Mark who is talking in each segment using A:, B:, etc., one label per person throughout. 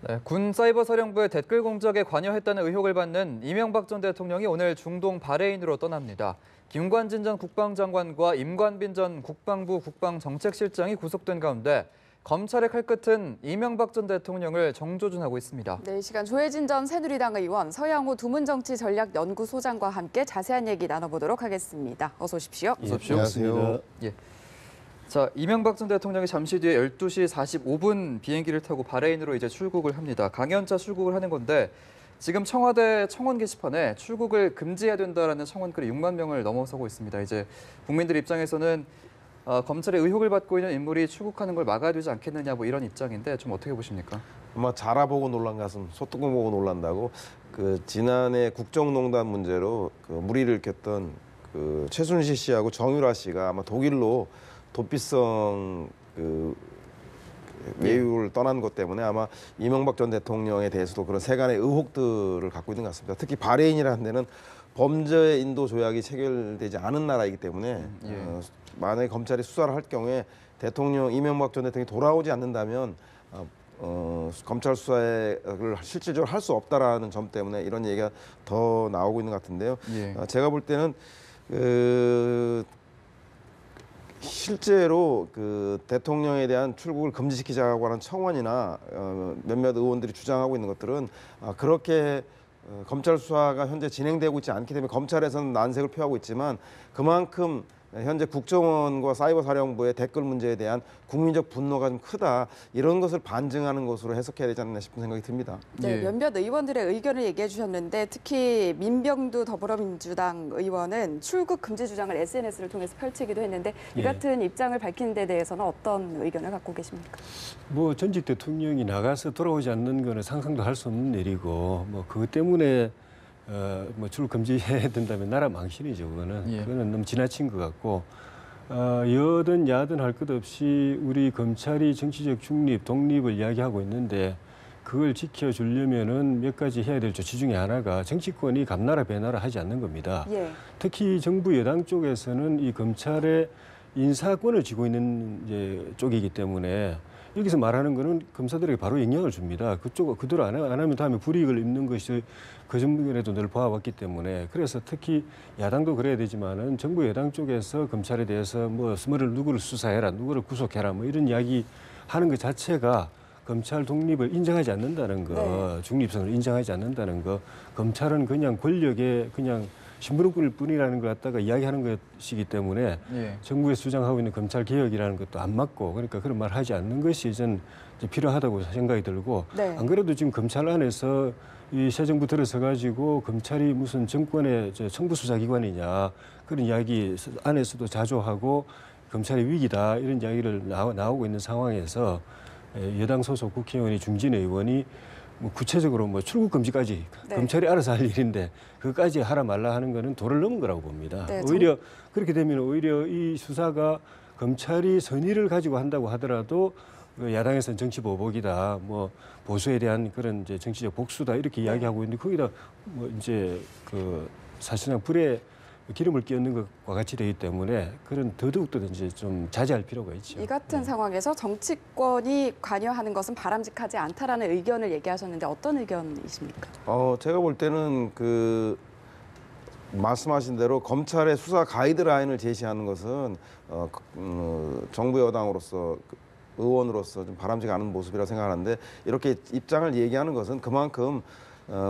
A: 네, 군 사이버사령부의 댓글 공작에 관여했다는 의혹을 받는 이명박 전 대통령이 오늘 중동 바레인으로 떠납니다. 김관진 전 국방장관과 임관빈 전 국방부 국방정책실장이 구속된 가운데 검찰의 칼끝은 이명박 전 대통령을 정조준하고 있습니다.
B: 네, 이 시간 조혜진 전 새누리당 의원, 서양호 두문정치전략연구소장과 함께 자세한 얘기 나눠보도록 하겠습니다. 어서 오십시오.
A: 어서 오십시오.
C: 안녕하세요.
A: 예. 자, 이명박 전 대통령이 잠시 뒤에 12시 45분 비행기를 타고 바레인으로 이제 출국을 합니다. 강연차 출국을 하는 건데 지금 청와대 청원 게시판에 출국을 금지해야 된다라는 청원글이 6만 명을 넘어서고 있습니다. 이제 국민들 입장에서는 검찰의 의혹을 받고 있는 인물이 출국하는 걸 막아야 되지 않겠느냐 뭐 이런 입장인데 좀 어떻게 보십니까?
C: 아마 자라보고 놀란 가슴 소뚜껑 보고 놀란다고 그 지난해 국정농단 문제로 그 물의를 일으켰던 그 최순실 씨하고 정유라 씨가 아마 독일로 도피성 그 외유를 떠난 것 때문에 아마 이명박 전 대통령에 대해서도 그런 세간의 의혹들을 갖고 있는 것 같습니다. 특히 바레인이라는 데는 범죄 인도 조약이 체결되지 않은 나라이기 때문에 만약에 검찰이 수사를 할 경우에 대통령 이명박 전 대통령이 돌아오지 않는다면 검찰 수사를 실질적으로 할 수 없다라는 점 때문에 이런 얘기가 더 나오고 있는 것 같은데요. 제가 볼 때는 실제로 그 대통령에 대한 출국을 금지시키자고 하는 청원이나 몇몇 의원들이 주장하고 있는 것들은 그렇게 검찰 수사가 현재 진행되고 있지 않기 때문에 검찰에서는 난색을 표하고 있지만 그만큼 현재 국정원과 사이버사령부의 댓글 문제에 대한 국민적 분노가 좀 크다. 이런 것을 반증하는 것으로 해석해야 되지 않나 싶은 생각이 듭니다.
B: 네, 몇몇 의원들의 의견을 얘기해 주셨는데 특히 민병두 더불어민주당 의원은 출국 금지 주장을 SNS를 통해서 펼치기도 했는데 이 같은 입장을 밝힌 데 대해서는 어떤 의견을 갖고 계십니까?
D: 뭐 전직 대통령이 나가서 돌아오지 않는 거는 상상도 할 수 없는 일이고 뭐 그것 때문에 뭐 출국 금지해야 된다면 나라 망신이죠. 그거는 너무 지나친 것 같고 여든 야든 할 것 없이 우리 검찰이 정치적 중립, 독립을 이야기하고 있는데 그걸 지켜주려면은 몇 가지 해야 될 조치 중에 하나가 정치권이 감나라 배나라 하지 않는 겁니다. 특히 정부 여당 쪽에서는 이 검찰의 인사권을 쥐고 있는 이제 쪽이기 때문에 여기서 말하는 거는 검사들에게 바로 영향을 줍니다. 그대로 안 하면 다음에 불이익을 입는 것이 그전에도 늘 봐왔기 때문에 그래서 특히 야당도 그래야 되지만은 정부 여당 쪽에서 검찰에 대해서 뭐 누구를 수사해라, 누구를 구속해라 뭐 이런 이야기 하는 것 자체가 검찰 독립을 인정하지 않는다는 거, 중립성을 인정하지 않는다는 거, 검찰은 그냥 권력에 그냥 심부름꾼일 뿐이라는 걸 갖다가 이야기하는 것이기 때문에 정부에서 주장하고 있는 검찰 개혁이라는 것도 안 맞고 그러니까 그런 말 하지 않는 것이 전 필요하다고 생각이 들고 안 그래도 지금 검찰 안에서 이 새 정부 들어서 가지고 검찰이 무슨 정권의 청부 수사 기관이냐 그런 이야기 안에서도 자주 하고 검찰의 위기다 이런 이야기를 나오고 있는 상황에서 여당 소속 국회의원이 중진 의원이 뭐 구체적으로 뭐 출국 금지까지 검찰이 알아서 할 일인데 그것까지 하라 말라 하는 거는 도를 넘은 거라고 봅니다. 오히려 그렇게 되면 오히려 이 수사가 검찰이 선의를 가지고 한다고 하더라도 야당에서는 정치 보복이다, 뭐 보수에 대한 그런 이제 정치적 복수다 이렇게 이야기하고 있는데 거기다 뭐 이제 그 사실상 불에 기름을 끼얹는 것과 같이 되기 때문에 그런 더더욱더 이제 좀 자제할 필요가 있죠.
B: 이 같은 상황에서 정치권이 관여하는 것은 바람직하지 않다라는 의견을 얘기하셨는데 어떤 의견이십니까?
C: 제가 볼 때는 그 말씀하신 대로 검찰의 수사 가이드라인을 제시하는 것은 정부 여당으로서 의원으로서 좀 바람직하지 않은 모습이라고 생각하는데 이렇게 입장을 얘기하는 것은 그만큼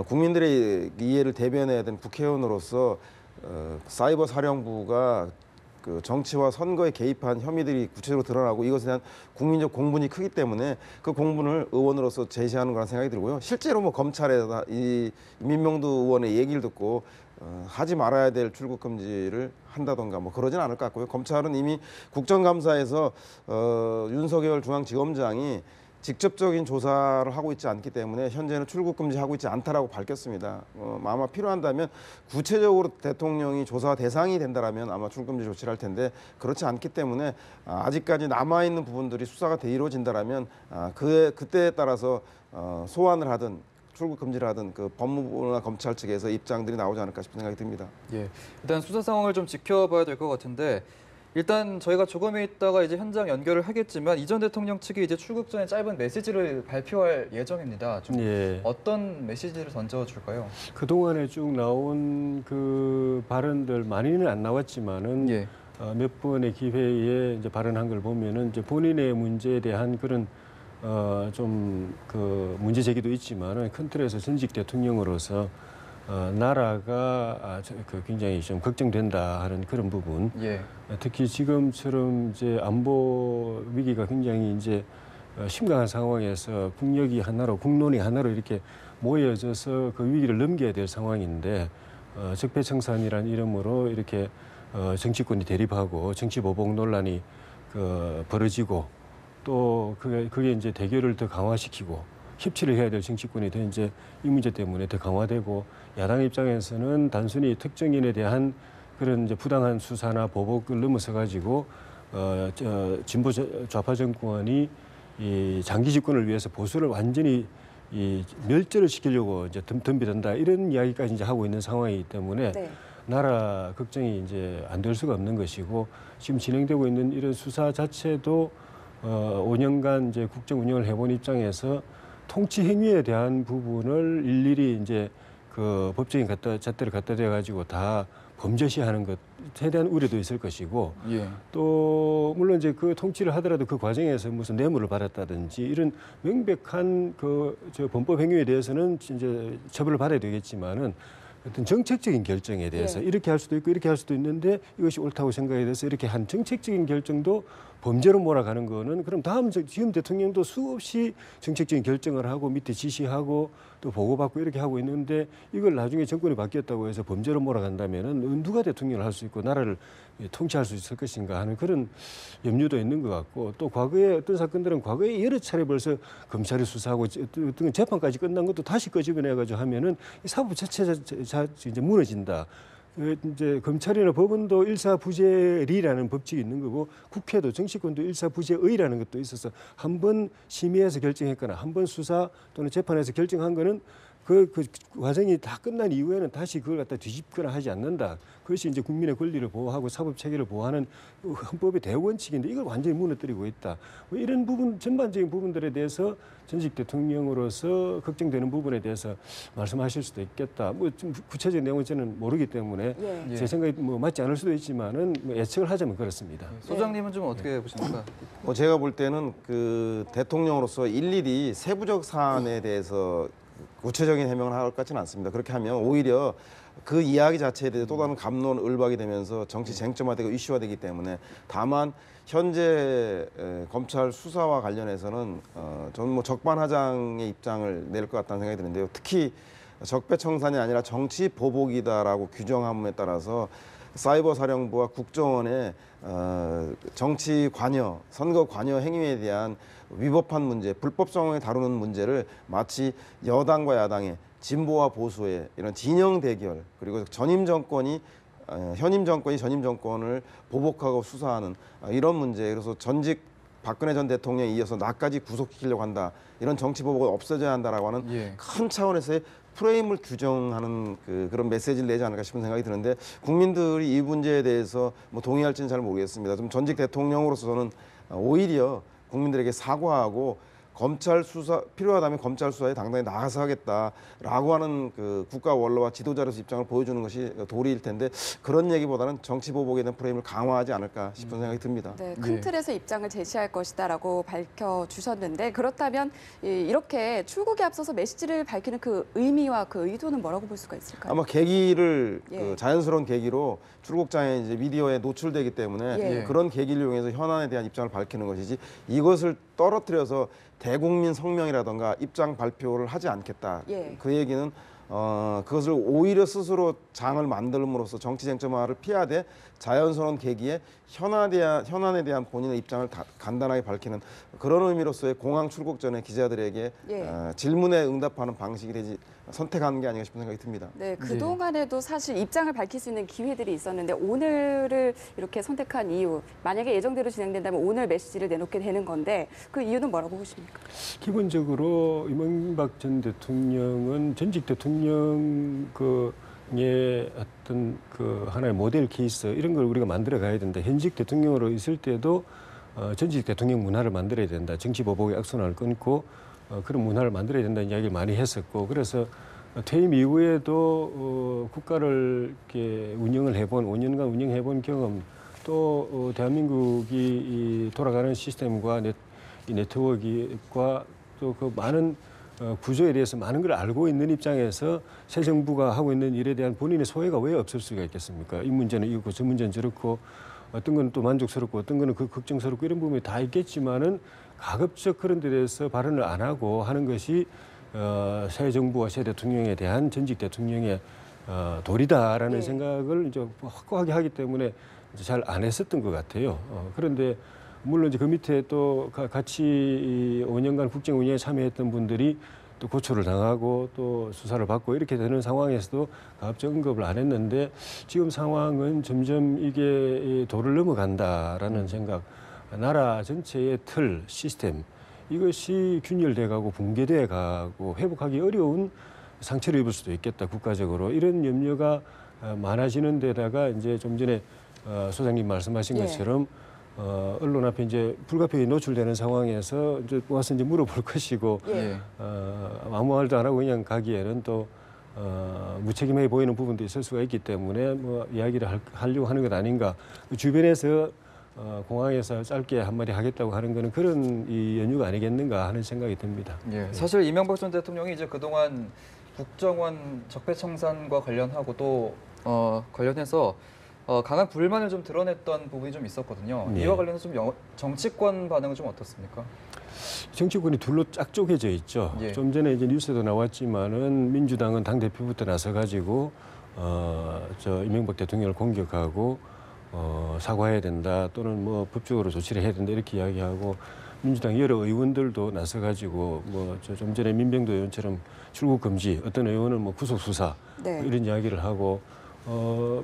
C: 국민들의 이해를 대변해야 되는 국회의원으로서 사이버 사령부가 그 정치와 선거에 개입한 혐의들이 구체적으로 드러나고 이것에 대한 국민적 공분이 크기 때문에 그 공분을 의원으로서 제시하는 거라는 생각이 들고요. 실제로 뭐 검찰에다 이 민명두 의원의 얘기를 듣고 하지 말아야 될 출국 금지를 한다던가 뭐 그러진 않을 것 같고요. 검찰은 이미 국정감사에서 윤석열 중앙지검장이 직접적인 조사를 하고 있지 않기 때문에 현재는 출국 금지하고 있지 않다라고 밝혔습니다. 아마 필요한다면 구체적으로 대통령이 조사 대상이 된다라면 아마 출국 금지 조치를 할 텐데 그렇지 않기 때문에 아직까지 남아 있는 부분들이 수사가 이루어진다라면 그때에 따라서 소환을 하든 출국 금지를 하든 그 법무부나 검찰 측에서 입장들이 나오지 않을까 싶은 생각이 듭니다.
A: 일단 수사 상황을 좀 지켜봐야 될 것 같은데 일단 저희가 조금 있다가 이제 현장 연결을 하겠지만 이 전 대통령 측이 이제 출국 전에 짧은 메시지를 발표할 예정입니다. 좀
D: 예.
A: 어떤 메시지를 던져줄까요?
D: 그동안에 쭉 나온 그 발언들 많이는 안 나왔지만은
A: 예.
D: 몇 번의 기회에 이제 발언한 걸 보면은 이제 본인의 문제에 대한 그런 좀 그 문제 제기도 있지만은 큰 틀에서 전직 대통령으로서 나라가 굉장히 좀 걱정된다 하는 그런 부분.
A: 예.
D: 특히 지금처럼 이제 안보 위기가 굉장히 이제 심각한 상황에서 국력이 하나로, 국론이 하나로 이렇게 모여져서 그 위기를 넘겨야 될 상황인데 적폐청산이라는 이름으로 이렇게 정치권이 대립하고 정치 보복 논란이 벌어지고 또 그게 이제 대결을 더 강화시키고 협치를 해야 될 정치권이 더 이제 이 문제 때문에 더 강화되고 야당 입장에서는 단순히 특정인에 대한 그런 이제 부당한 수사나 보복을 넘어서 가지고 진보 좌파 정권이 이 장기 집권을 위해서 보수를 완전히 이 멸절을 시키려고 이제 덤비든다 이런 이야기까지 이제 하고 있는 상황이기 때문에
B: 네.
D: 나라 걱정이 이제 안 될 수가 없는 것이고 지금 진행되고 있는 이런 수사 자체도 5년간 이제 국정 운영을 해본 입장에서 통치 행위에 대한 부분을 일일이 이제 그 법적인 잣대를 갖다 대 가지고 다 범죄시하는 것에 대한 우려도 있을 것이고
A: 예.
D: 또 물론 이제 그 통치를 하더라도 그 과정에서 무슨 뇌물을 받았다든지 이런 명백한 저 범법 행위에 대해서는 이제 처벌을 받아야 되겠지만은 어떤 정책적인 결정에 대해서
B: 예.
D: 이렇게 할 수도 있고 이렇게 할 수도 있는데 이것이 옳다고 생각이 돼서 이렇게 한 정책적인 결정도 범죄로 몰아가는 거는 그럼 다음 지금 대통령도 수없이 정책적인 결정을 하고 밑에 지시하고 또 보고받고 이렇게 하고 있는데 이걸 나중에 정권이 바뀌었다고 해서 범죄로 몰아간다면은 누가 대통령을 할 수 있고 나라를 통치할 수 있을 것인가 하는 그런 염려도 있는 것 같고 또 과거에 어떤 사건들은 과거에 여러 차례 벌써 검찰이 수사하고 어떤 재판까지 끝난 것도 다시 끄집어내가지고 하면은 이 사법 자체가 이제 무너진다. 이제 검찰이나 법원도 일사부재리라는 법칙이 있는 거고 국회도 정치권도 일사부재의라는 것도 있어서 한 번 심의해서 결정했거나 한 번 수사 또는 재판에서 결정한 거는 그 과정이 다 끝난 이후에는 다시 그걸 갖다 뒤집거나 하지 않는다. 그것이 이제 국민의 권리를 보호하고 사법 체계를 보호하는 헌법의 대원칙인데 이걸 완전히 무너뜨리고 있다. 뭐 이런 부분 전반적인 부분들에 대해서 전직 대통령으로서 걱정되는 부분에 대해서 말씀하실 수도 있겠다. 뭐 좀 구체적인 내용은 저는 모르기 때문에
B: 예.
D: 제 생각이 뭐 맞지 않을 수도 있지만은 뭐 예측을 하자면 그렇습니다.
A: 소장님은 좀 어떻게 보십니까?
C: 제가 볼 때는 그 대통령으로서 일일이 세부적 사안에 대해서 구체적인 해명을 할 것 같지는 않습니다. 그렇게 하면 오히려 그 이야기 자체에 대해서 또 다른 갑론을박이 되면서 정치 쟁점화되고 이슈화되기 때문에 다만 현재 검찰 수사와 관련해서는 저는 뭐 적반하장의 입장을 낼 것 같다는 생각이 드는데요. 특히 적폐청산이 아니라 정치 보복이다라고 규정함에 따라서 사이버 사령부와 국정원의 정치 관여, 선거 관여 행위에 대한 위법한 문제, 불법성을 다루는 문제를 마치 여당과 야당의 진보와 보수의 이런 진영 대결 그리고 전임 정권이 현임 정권이 전임 정권을 보복하고 수사하는 이런 문제. 그래서 전직 박근혜 전 대통령에 이어서 나까지 구속시키려고 한다. 이런 정치 보복을 없애줘야 한다라고 하는
A: 예.
C: 큰 차원에서의 프레임을 규정하는 그런 메시지를 내지 않을까 싶은 생각이 드는데 국민들이 이 문제에 대해서 뭐 동의할지는 잘 모르겠습니다. 좀 전직 대통령으로서 저는 오히려 국민들에게 사과하고 검찰 수사 필요하다면 검찰 수사에 당당히 나가서 하겠다라고 하는 그 국가 원로와 지도자로서 입장을 보여주는 것이 도리일 텐데 그런 얘기보다는 정치 보복에 대한 프레임을 강화하지 않을까 싶은 생각이 듭니다.
B: 네, 큰 틀에서 입장을 제시할 것이다라고 밝혀주셨는데 그렇다면 이렇게 출국에 앞서서 메시지를 밝히는 그 의미와 그 의도는 뭐라고 볼 수가 있을까요?
C: 아마 계기를
B: 예.
C: 그 자연스러운 계기로 출국장에 이제 미디어에 노출되기 때문에
B: 예.
C: 그런 계기를 이용해서 현안에 대한 입장을 밝히는 것이지 이것을 떨어뜨려서 대국민 성명이라던가 입장 발표를 하지 않겠다.
B: 예.
C: 그 얘기는 그것을 오히려 스스로 장을 만들므로써 정치 쟁점화를 피하되 자연스러운 계기에 현안에 대한 본인의 입장을 간단하게 밝히는 그런 의미로서의 공항 출국 전에 기자들에게
B: 예.
C: 질문에 응답하는 방식이 선택한 게 아닌가 싶은 생각이 듭니다.
B: 네, 그동안에도 사실 입장을 밝힐 수 있는 기회들이 있었는데 오늘을 이렇게 선택한 이유, 만약에 예정대로 진행된다면 오늘 메시지를 내놓게 되는 건데 그 이유는 뭐라고 보십니까?
D: 기본적으로 이명박 전 대통령은 전직 대통령 어떤 그 하나의 모델 케이스 이런 걸 우리가 만들어 가야 된다. 현직 대통령으로 있을 때도 전직 대통령 문화를 만들어야 된다. 정치 보복의 악순환을 끊고 그런 문화를 만들어야 된다는 이야기를 많이 했었고, 그래서 퇴임 이후에도 국가를 이렇게 운영을 해본 5년간 운영해본 경험, 또 대한민국이 이 돌아가는 시스템과 이 네트워크와 또 그 많은 구조에 대해서 많은 걸 알고 있는 입장에서 새 정부가 하고 있는 일에 대한 본인의 소외가 왜 없을 수가 있겠습니까? 이 문제는 이렇고 저 문제는 저렇고, 어떤 건 또 만족스럽고 어떤 거는 걱정스럽고 이런 부분이 다 있겠지만은 가급적 그런 데 대해서 발언을 안 하고 하는 것이 새 정부와 새 대통령에 대한 전직 대통령의 도리다라는 생각을 이제 확고하게 하기 때문에 잘 안 했었던 것 같아요. 그런데 물론 이제 그 밑에 또 같이 5년간 국정 운영에 참여했던 분들이 또 고초를 당하고 또 수사를 받고 이렇게 되는 상황에서도 가급적 언급을 안 했는데, 지금 상황은 점점 이게 도를 넘어간다라는 생각, 나라 전체의 틀, 시스템 이것이 균열돼 가고 붕괴돼 가고 회복하기 어려운 상처를 입을 수도 있겠다, 국가적으로. 이런 염려가 많아지는 데다가 이제 좀 전에 소장님 말씀하신 것처럼 언론 앞에 이제 불가피하게 노출되는 상황에서 이제 와서 이제 물어볼 것이고, 아무 말도 안 하고 그냥 가기에는 또 무책임해 보이는 부분도 있을 수가 있기 때문에 뭐 이야기를 하려고 하는 것 아닌가. 주변에서 공항에서 짧게 한마디 하겠다고 하는 거는 그런 이 연유가 아니겠는가 하는 생각이 듭니다.
A: 예, 사실 이명박 전 대통령이 이제 그동안 국정원 적폐청산과 관련하고 또 관련해서 강한 불만을 좀 드러냈던 부분이 좀 있었거든요. 이와 관련해서 좀 정치권 반응은 좀 어떻습니까?
D: 정치권이 둘로 쫙 쪼개져 있죠. 좀 전에 이제 뉴스에도 나왔지만은 민주당은 당 대표부터 나서 가지고 저 이명박 대통령을 공격하고 사과해야 된다, 또는 뭐 법적으로 조치를 해야 된다 이렇게 이야기하고, 민주당 여러 의원들도 나서 가지고 뭐 좀 전에 민병도 의원처럼 출국 금지, 어떤 의원은 뭐 구속 수사 뭐 이런 이야기를 하고,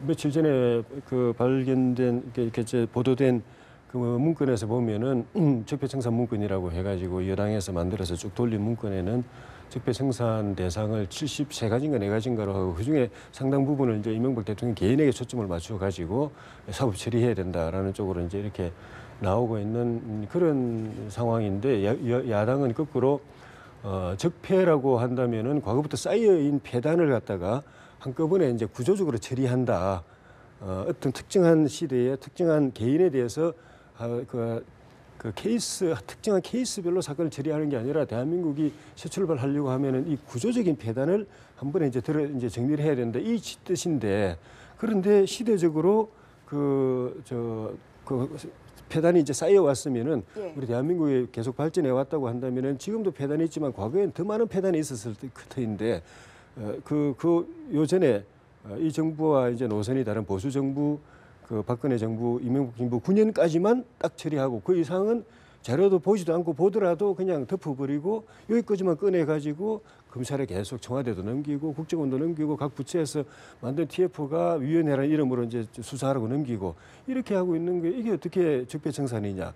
D: 며칠 전에 그 발견된 이렇게 보도된 그 문건에서 보면은 적폐청산 문건이라고 해가지고 여당에서 만들어서 쭉 돌린 문건에는 적폐청산 대상을 73가지인가 4가지인가로 하고, 그중에 상당 부분을 이제 이명박 대통령 개인에게 초점을 맞춰 가지고 사법 처리해야 된다라는 쪽으로 이제 이렇게 나오고 있는 그런 상황인데, 야당은 거꾸로 적폐라고 한다면은 과거부터 쌓여있는 폐단을 갖다가 한꺼번에 이제 구조적으로 처리한다. 어떤 특정한 시대에 특정한 개인에 대해서 특정한 케이스별로 사건을 처리하는 게 아니라, 대한민국이 새 출발하려고 하면은 이 구조적인 폐단을 한 번에 이제 정리를 해야 된다, 이 뜻인데, 그런데 시대적으로 그 폐단이 이제 쌓여 왔으면은 우리 대한민국이 계속 발전해 왔다고 한다면은 지금도 폐단이 있지만 과거엔 더 많은 폐단이 있었을 터인데, 요전에 이 정부와 이제 노선이 다른 보수 정부, 그 박근혜 정부, 이명박 정부 9년까지만 딱 처리하고, 그 이상은 자료도 보지도 않고 보더라도 그냥 덮어버리고 여기까지만 꺼내가지고 검찰에 계속 청와대도 넘기고 국정원도 넘기고 각 부처에서 만든 TF가 위원회라는 이름으로 이제 수사하라고 넘기고 이렇게 하고 있는 게, 이게 어떻게 적폐청산이냐.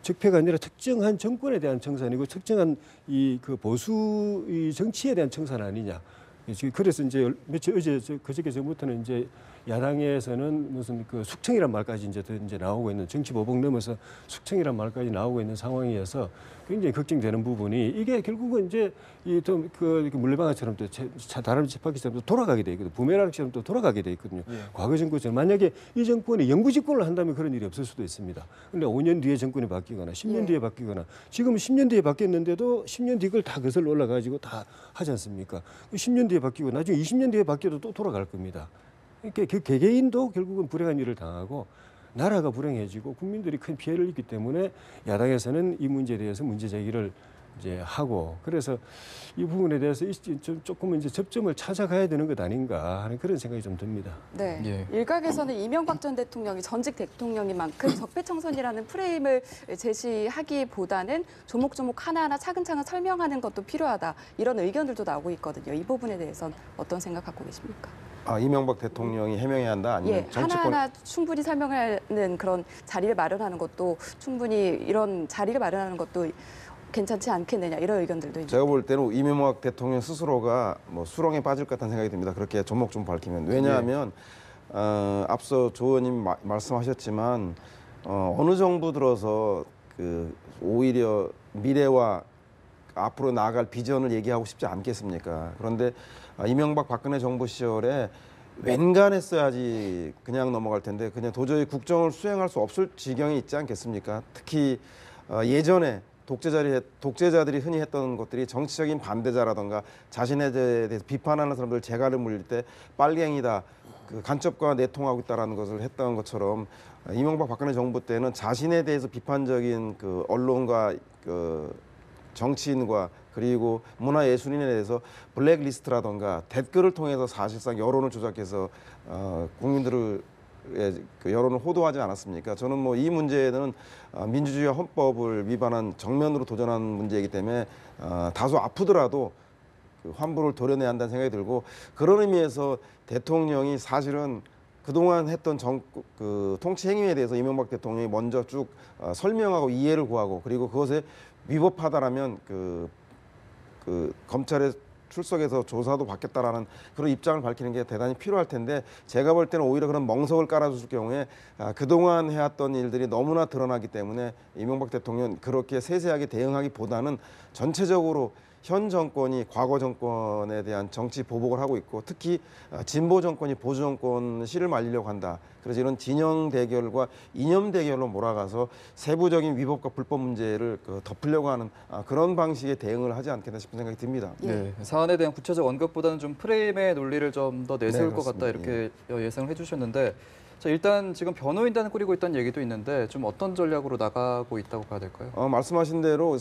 D: 적폐가 아니라 특정한 정권에 대한 청산이고 특정한 그 보수 이 정치에 대한 청산 아니냐. 그래서 이제 그저께 전부터는 이제 야당에서는 무슨 그 숙청이란 말까지 이제 나오고 있는, 정치 보복 넘어서 숙청이란 말까지 나오고 있는 상황이어서 굉장히 걱정되는 부분이, 이게 결국은 이제 그 물레방아처럼 또 다른 쳇바퀴처럼 또 돌아가게 돼 있거든요. 부메랑처럼 또 돌아가게 돼 있거든요. 과거 정권처럼 만약에 이 정권이 영구집권을 한다면 그런 일이 없을 수도 있습니다. 근데 5년 뒤에 정권이 바뀌거나 10년 뒤에 바뀌거나, 지금 10년 뒤에 바뀌었는데도 10년 뒤 걸 다 거슬러 올라가지고 다 하지 않습니까? 10년 뒤에 바뀌고 나중에 20년 뒤에 바뀌어도 또 돌아갈 겁니다. 그러니까 그 개개인도 결국은 불행한 일을 당하고 나라가 불행해지고 국민들이 큰 피해를 입기 때문에 야당에서는 이 문제에 대해서 문제 제기를 이제 하고, 그래서 이 부분에 대해서 조금 이제 접점을 찾아가야 되는 것 아닌가 하는 그런 생각이 좀 듭니다.
B: 네. 일각에서는 이명박 전 대통령이 전직 대통령인 만큼 적폐청산이라는 프레임을 제시하기보다는 조목조목 하나하나 차근차근 설명하는 것도 필요하다, 이런 의견들도 나오고 있거든요. 이 부분에 대해서는 어떤 생각 갖고 계십니까?
C: 이명박 대통령이 해명해야 한다, 아니면 정치권
B: 하나하나 충분히 설명하는 그런 자리를 마련하는 것도, 충분히 이런 자리를 마련하는 것도 괜찮지 않겠느냐 이런 의견들도 있죠.
C: 제가 볼 때는 이명박 대통령 스스로가 뭐 수렁에 빠질 것 같다는 생각이 듭니다. 그렇게 조목조목 밝히면. 왜냐하면 앞서 조 의원님 말씀하셨지만 어느 정부 들어서 그 오히려 미래와 앞으로 나아갈 비전을 얘기하고 싶지 않겠습니까? 그런데 이명박 박근혜 정부 시절에 웬간했어야지 그냥 넘어갈 텐데 그냥 도저히 국정을 수행할 수 없을 지경에 있지 않겠습니까? 특히 예전에 독재자들이 흔히 했던 것들이 정치적인 반대자라던가 자신에 대해서 비판하는 사람들 재갈을 물릴 때 빨갱이다, 그 간첩과 내통하고 있다라는 것을 했던 것처럼 이명박 박근혜 정부 때는 자신에 대해서 비판적인 그 언론과 그 정치인과 그리고 문화예술인에 대해서 블랙리스트라던가 댓글을 통해서 사실상 여론을 조작해서 국민들의 그 여론을 호도하지 않았습니까? 저는 뭐 이 문제는 민주주의와 헌법을 위반한 정면으로 도전한 문제이기 때문에 다소 아프더라도 그 환부를 도려내야 한다는 생각이 들고, 그런 의미에서 대통령이 사실은 그동안 했던 그 통치 행위에 대해서 이명박 대통령이 먼저 쭉 설명하고 이해를 구하고, 그리고 그것에 위법하다라면 그 검찰에 출석해서 조사도 받겠다라는 그런 입장을 밝히는 게 대단히 필요할 텐데, 제가 볼 때는 오히려 그런 멍석을 깔아줄 경우에 그동안 해왔던 일들이 너무나 드러나기 때문에 이명박 대통령 그렇게 세세하게 대응하기보다는 전체적으로 현 정권이 과거 정권에 대한 정치 보복을 하고 있고, 특히 진보 정권이 보수 정권 실을 말리려고 한다. 그래서 이런 진영 대결과 이념 대결로 몰아가서 세부적인 위법과 불법 문제를 덮으려고 하는 그런 방식의 대응을 하지 않겠나 싶은 생각이 듭니다.
A: 네, 사안에 대한 구체적 언급보다는 좀 프레임의 논리를 좀 더 내세울
C: 네,
A: 것 같다
C: 그렇습니다.
A: 이렇게 예상을 해주셨는데, 자, 일단 지금 변호인단을 꾸리고 있다는 얘기도 있는데 좀 어떤 전략으로 나가고 있다고 봐야 될까요?
C: 말씀하신 대로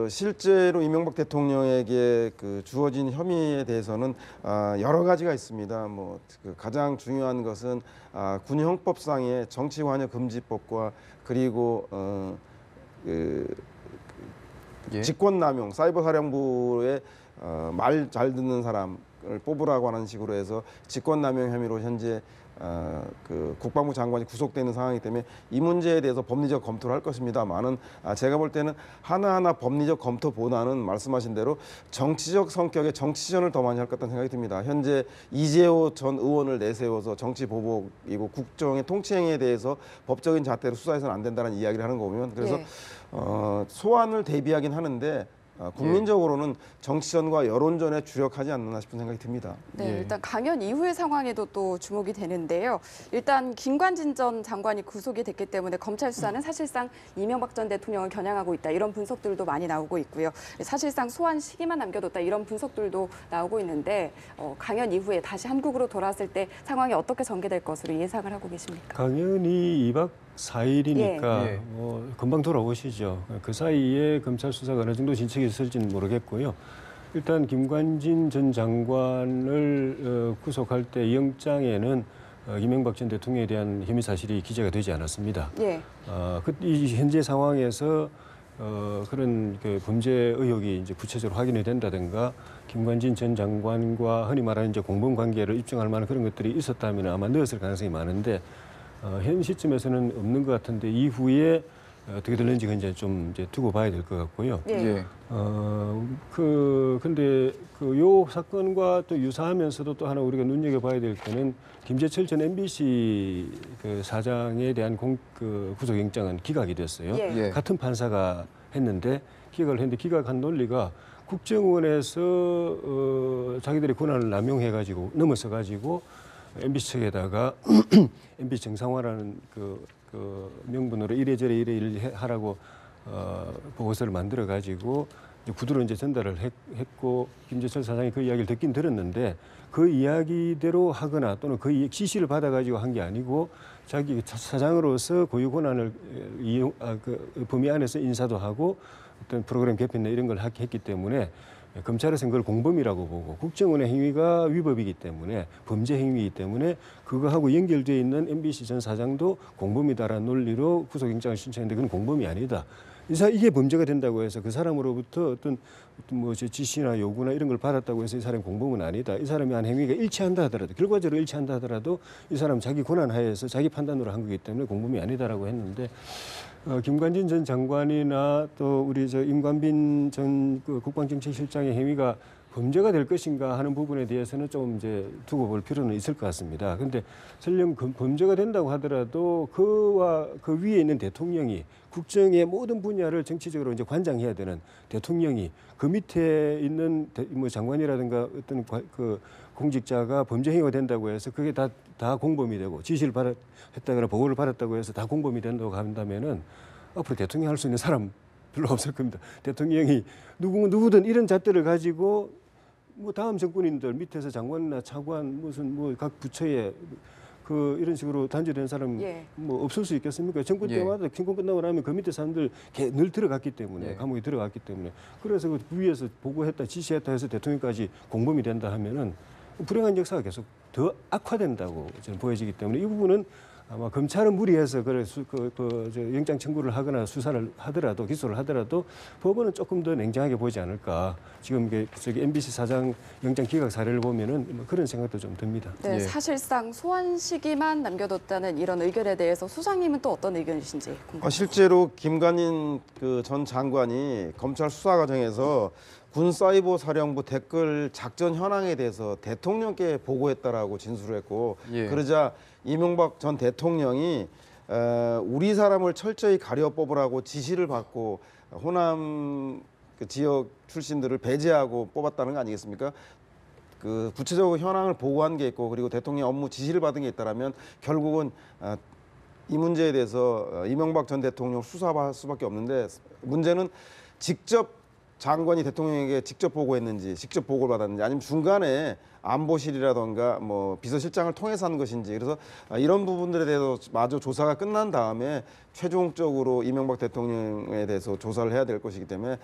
C: 실제로 이명박 대통령에게 주어진 혐의에 대해서는 여러 가지가 있습니다. 가장 중요한 것은 군형법상의 정치관여 금지법과 그리고
A: 예.
C: 직권남용, 사이버사령부에 말 잘 듣는 사람을 뽑으라고 하는 식으로 해서 직권남용 혐의로 현재 국방부 장관이 구속되어 있는 상황이기 때문에 이 문제에 대해서 법리적 검토를 할 것입니다만은 제가 볼 때는 하나하나 법리적 검토보다는 말씀하신 대로 정치적 성격의 정치전을 더 많이 할 것 같다는 생각이 듭니다. 현재 이재호 전 의원을 내세워서 정치 보복이고 국정의 통치행위에 대해서 법적인 잣대로 수사해서는 안 된다는 이야기를 하는 거 보면, 그래서 소환을 대비하긴 하는데 국민적으로는 정치전과 여론전에 주력하지 않나 싶은 생각이 듭니다.
B: 네,
A: 예.
B: 일단 강연 이후의 상황에도 또 주목이 되는데요. 일단 김관진 전 장관이 구속이 됐기 때문에 검찰 수사는 사실상 이명박 전 대통령을 겨냥하고 있다, 이런 분석들도 많이 나오고 있고요. 사실상 소환 시기만 남겨뒀다, 이런 분석들도 나오고 있는데 강연 이후에 다시 한국으로 돌아왔을 때 상황이 어떻게 전개될 것으로 예상을 하고 계십니까?
D: 강연이 2박 4일이니까
A: 예.
D: 금방 돌아오시죠. 그 사이에 검찰 수사가 어느 정도 진척이 있을지는 모르겠고요. 일단 김관진 전 장관을 구속할 때 이 영장에는 이명박 전 대통령에 대한 혐의 사실이 기재가 되지 않았습니다.
B: 예.
D: 이 현재 상황에서 그런 그 범죄 의혹이 이제 구체적으로 확인이 된다든가 김관진 전 장관과 흔히 말하는 이제 공범 관계를 입증할 만한 그런 것들이 있었다면 아마 넣었을 가능성이 많은데 현 시점에서는 없는 것 같은데 이후에 어떻게 될는지 이제 좀 이제 두고 봐야 될 것 같고요.
B: 예.
D: 근데 요 사건과 또 유사하면서도 또 하나 우리가 눈여겨봐야 될 거는 김재철 전 MBC 그 사장에 대한 구속영장은 기각이 됐어요.
B: 예.
D: 같은 판사가 했는데 기각을 했는데 기각한 논리가 국정원에서 자기들의 권한을 남용해가지고 넘어서가지고 MBC 측에다가 MBC 정상화라는 그 명분으로 이래저래 이래 하라고 보고서를 만들어 가지고 구두로 이제 전달을 했고 김재철 사장이 그 이야기를 듣긴 들었는데 그 이야기대로 하거나 또는 그 지시를 받아 가지고 한 게 아니고 자기 사장으로서 고유 권한을 그 범위 안에서 인사도 하고 어떤 프로그램 개편이나 이런 걸 했기 때문에 검찰에서는 그걸 공범이라고 보고 국정원의 행위가 위법이기 때문에 범죄 행위이기 때문에 그거하고 연결되어 있는 MBC 전 사장도 공범이다라는 논리로 구속영장을 신청했는데 그건 공범이 아니다. 이게 범죄가 된다고 해서 그 사람으로부터 어떤 뭐 지시나 요구나 이런 걸 받았다고 해서 이 사람이 공범은 아니다. 이 사람이 한 행위가 일치한다 하더라도 결과적으로 일치한다 하더라도 이 사람 자기 권한 하에서 자기 판단으로 한 거기 때문에 공범이 아니다라고 했는데 김관진 전 장관이나 또 우리 임관빈 전 국방정책실장의 행위가 범죄가 될 것인가 하는 부분에 대해서는 좀 이제 두고 볼 필요는 있을 것 같습니다. 그런데 설령 범죄가 된다고 하더라도 그와 그 위에 있는 대통령이 국정의 모든 분야를 정치적으로 이제 관장해야 되는 대통령이 그 밑에 있는 뭐 장관이라든가 어떤 그 공직자가 범죄 행위가 된다고 해서 그게 다 공범이 되고 지시를 했다거나 보고를 받았다고 해서 다 공범이 된다고 한다면은 앞으로 대통령 할 수 있는 사람 별로 없을 겁니다. 대통령이 누구든 이런 잣대를 가지고 뭐 다음 정권인들 밑에서 장관이나 차관 무슨 뭐 각 부처에 그 이런 식으로 단죄된 사람 뭐 없을 수 있겠습니까? 정권 때마다 정권 끝나고 나면 그 밑에 사람들 늘 들어갔기 때문에 감옥에 들어갔기 때문에 그래서 그 위에서 보고했다 지시했다 해서 대통령까지 공범이 된다 하면은 불행한 역사가 계속 더 악화된다고 저는 보여지기 때문에 이 부분은 아마 검찰은 무리해서 영장 청구를 하거나 수사를 하더라도 기소를 하더라도 법원은 조금 더 냉정하게 보지 않을까. 지금 MBC 사장 영장 기각 사례를 보면은 뭐 그런 생각도 좀 듭니다.
B: 네, 사실상 소환 시기만 남겨뒀다는 이런 의견에 대해서 소장님은 또 어떤 의견이신지 궁금합니다.
C: 실제로 김관인 전 장관이 검찰 수사 과정에서 군사이버사령부 댓글 작전 현황에 대해서 대통령께 보고했다라고 진술을 했고 그러자 이명박 전 대통령이 우리 사람을 철저히 가려 뽑으라고 지시를 받고 호남 그 지역 출신들을 배제하고 뽑았다는 거 아니겠습니까? 그 구체적으로 현황을 보고한 게 있고 그리고 대통령 업무 지시를 받은 게 있다라면 결국은 이 문제에 대해서 이명박 전 대통령 수사할 수밖에 없는데 문제는 직접 장관이 대통령에게 직접 보고했는지 직접 보고를 받았는지 아니면 중간에 안보실이라던가 뭐 비서실장을 통해서 한 것인지 그래서 이런 부분들에 대해서 마저 조사가 끝난 다음에 최종적으로 이명박 대통령에 대해서 조사를 해야 될 것이기 때문에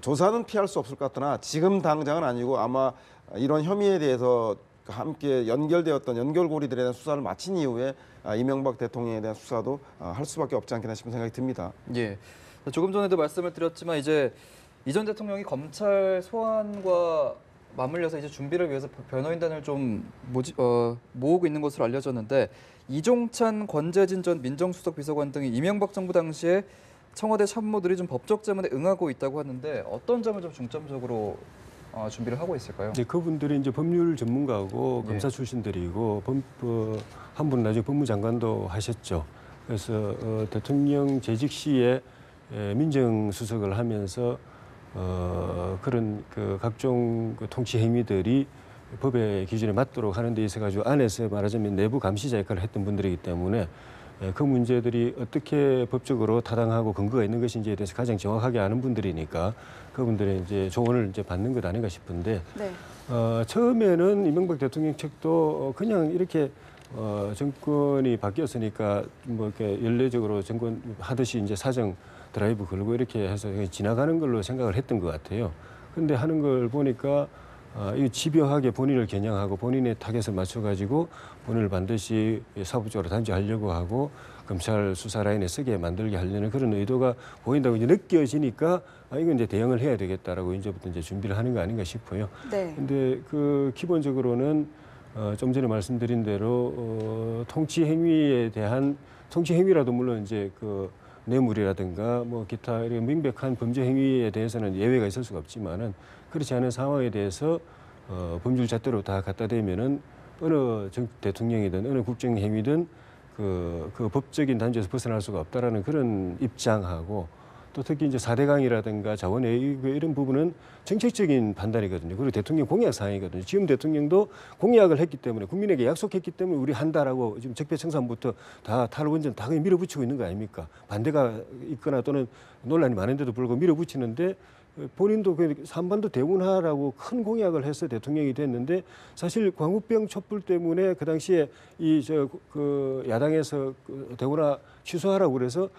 C: 조사는 피할 수 없을 것 같으나 지금 당장은 아니고 아마 이런 혐의에 대해서 함께 연결되었던 연결고리들에 대한 수사를 마친 이후에 이명박 대통령에 대한 수사도 할 수밖에 없지 않겠나 싶은 생각이 듭니다.
A: 예. 조금 전에도 말씀을 드렸지만 이제 이 전 대통령이 검찰 소환과 맞물려서 이제 준비를 위해서 변호인단을 좀 모으고 있는 것으로 알려졌는데 이종찬, 권재진 전 민정수석 비서관 등이 이명박 정부 당시에 청와대 참모들이 좀 법적 제문에 응하고 있다고 하는데 어떤 점을 좀 중점적으로 준비를 하고 있을까요?
D: 이제 그분들이 이제 법률 전문가고 검사 출신들이고 한 분은 나중에 법무장관도 하셨죠. 그래서 대통령 재직 시에 민정수석을 하면서 그런 각종 통치 행위들이 법의 기준에 맞도록 하는 데 있어 가지고 안에서 말하자면 내부 감시자 역할을 했던 분들이기 때문에 그 문제들이 어떻게 법적으로 타당하고 근거가 있는 것인지에 대해서 가장 정확하게 아는 분들이니까 그분들의 이제 조언을 이제 받는 것 아닌가 싶은데 처음에는 이명박 대통령 측도 그냥 이렇게 정권이 바뀌었으니까 뭐 이렇게 연례적으로 정권 하듯이 이제 사정 드라이브 걸고 이렇게 해서 지나가는 걸로 생각을 했던 것 같아요. 근데 하는 걸 보니까 이 집요하게 본인을 겨냥하고 본인의 타겟을 맞춰가지고 본인을 반드시 사부적으로 단죄하려고 하고 검찰 수사 라인에 서게 만들게 하려는 그런 의도가 보인다고 이제 느껴지니까 이건 이제 대응을 해야 되겠다라고 이제부터 이제 준비를 하는 거 아닌가 싶어요. 근데 기본적으로는 좀 전에 말씀드린 대로 통치 행위에 대한 통치 행위라도 물론 이제 뇌물이라든가 뭐 기타 이런 명백한 범죄 행위에 대해서는 예외가 있을 수가 없지만은 그렇지 않은 상황에 대해서 범죄 잣대로 다 갖다 대면은 어느 대통령이든 어느 국정 행위든 그 법적인 단죄에서 벗어날 수가 없다라는 그런 입장하고 또 특히 이제 4대강이라든가 자원외교 이런 부분은 정책적인 판단이거든요. 그리고 대통령 공약 사항이거든요. 지금 대통령도 공약을 했기 때문에 국민에게 약속했기 때문에 우리 한다라고 지금 적폐청산부터 다 탈원전 다 그냥 밀어붙이고 있는 거 아닙니까? 반대가 있거나 또는 논란이 많은데도 불구하고 밀어붙이는데 본인도 한반도 대운하라고 큰 공약을 해서 대통령이 됐는데 사실 광우병 촛불 때문에 그 당시에 야당에서 대운하 취소하라고 그래서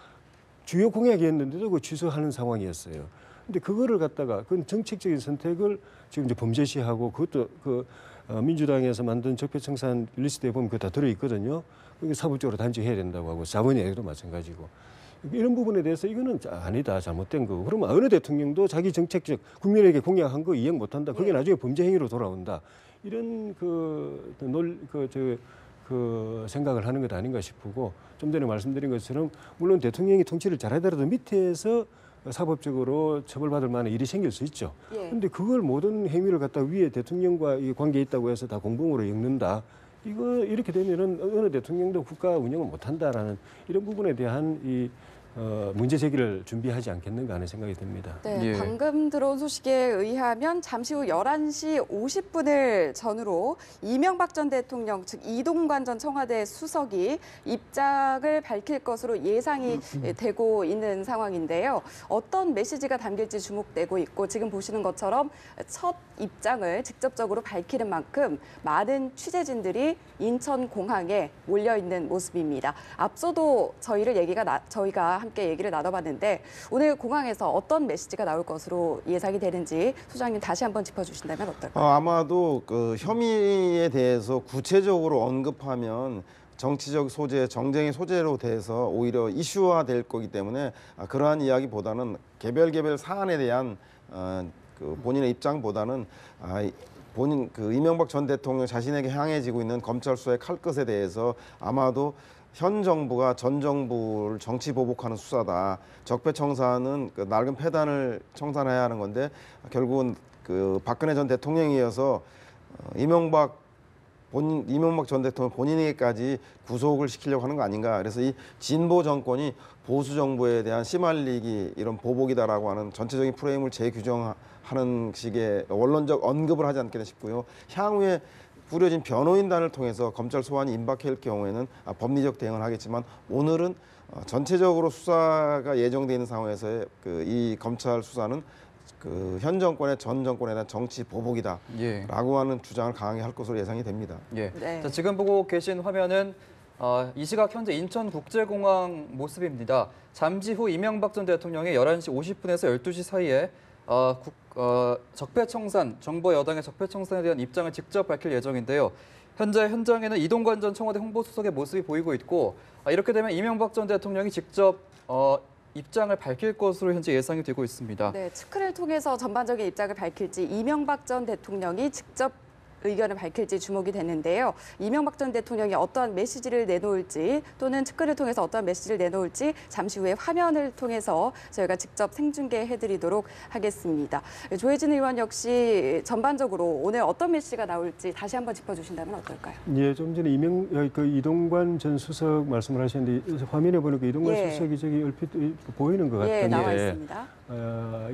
D: 주요 공약이었는데도 그 취소하는 상황이었어요. 근데 그거를 갖다가 그건 정책적인 선택을 지금 이제 범죄시하고 그것도 민주당에서 만든 적폐청산 리스트에 보면 그거 다 들어있거든요. 그게 사법적으로 단죄해야 된다고 하고 자본위에도 마찬가지고. 이런 부분에 대해서 이거는 아니다, 잘못된 거고. 그러면 어느 대통령도 자기 정책적 국민에게 공약한 거 이행 못한다. 그게 나중에 범죄 행위로 돌아온다. 이런 그 생각을 하는 것 아닌가 싶고 좀 전에 말씀드린 것처럼 물론 대통령이 통치를 잘하더라도 밑에서 사법적으로 처벌받을 만한 일이 생길 수 있죠. 그런데 그걸 모든 행위를 갖다 위에 대통령과 이 관계 있다고 해서 다 공범으로 엮는다. 이거 이렇게 되면은 어느 대통령도 국가 운영을 못한다라는 이런 부분에 대한 이 문제 제기를 준비하지 않겠는가 하는 생각이 듭니다.
B: 네,
A: 예.
B: 방금 들어온 소식에 의하면 잠시 후 11시 50분을 전후로 이명박 전 대통령, 즉 이동관 전 청와대 수석이 입장을 밝힐 것으로 예상이 되고 있는 상황인데요. 어떤 메시지가 담길지 주목되고 있고 지금 보시는 것처럼 첫 입장을 직접적으로 밝히는 만큼 많은 취재진들이 인천공항에 몰려 있는 모습입니다. 앞서도 저희가 함께 얘기를 나눠봤는데 오늘 공항에서 어떤 메시지가 나올 것으로 예상이 되는지 소장님 다시 한번 짚어주신다면 어떨까요?
C: 아마도 그 혐의에 대해서 구체적으로 언급하면 정치적 소재, 정쟁의 소재로 돼서 오히려 이슈화될 거기 때문에 그러한 이야기보다는 개별 사안에 대한 그 본인의 입장보다는 본인 그 이명박 전 대통령 자신에게 향해지고 있는 검찰 수사의 칼끝에 대해서 아마도 현 정부가 전 정부를 정치 보복하는 수사다. 적폐청산은 그 낡은 폐단을 청산해야 하는 건데 결국은 그 박근혜 전 대통령에 이어서 이명박 전 대통령 본인에게까지 구속을 시키려고 하는 거 아닌가. 그래서 이 진보 정권이 보수 정부에 대한 씨말리기 이런 보복이다라고 하는 전체적인 프레임을 재규정하는 식의 원론적 언급을 하지 않겠나 싶고요. 향후에 꾸려진 변호인단을 통해서 검찰 소환이 임박할 경우에는 법리적 대응을 하겠지만 오늘은 전체적으로 수사가 예정돼 있는 상황에서의 그 이 검찰 수사는 그 현 정권의 전 정권에 대한 정치 보복이다라고 하는 주장을 강하게 할 것으로 예상이 됩니다.
A: 예.
B: 네.
A: 자, 지금 보고 계신 화면은 이 시각 현재 인천국제공항 모습입니다. 잠시 후 이명박 전 대통령이 11시 50분에서 12시 사이에 적폐청산, 정부 여당의 적폐청산에 대한 입장을 직접 밝힐 예정인데요. 현재 현장에는 이동관 전 청와대 홍보수석의 모습이 보이고 있고 이렇게 되면 이명박 전 대통령이 직접 입장을 밝힐 것으로 현재 예상이 되고 있습니다.
B: 네, 측근을 통해서 전반적인 입장을 밝힐지 이명박 전 대통령이 직접 의견을 밝힐지 주목이 되는데요. 이명박 전 대통령이 어떠한 메시지를 내놓을지 또는 측근을 통해서 어떠한 메시지를 내놓을지 잠시 후에 화면을 통해서 저희가 직접 생중계해드리도록 하겠습니다. 조혜진 의원 역시 전반적으로 오늘 어떤 메시지가 나올지 다시 한번 짚어주신다면 어떨까요?
D: 예, 좀 전에 이동관 전 수석 말씀을 하셨는데 화면에 보니까 이동관
B: 예.
D: 수석이 저기 얼핏 보이는 것 같은데
B: 예, 나와 있습니다.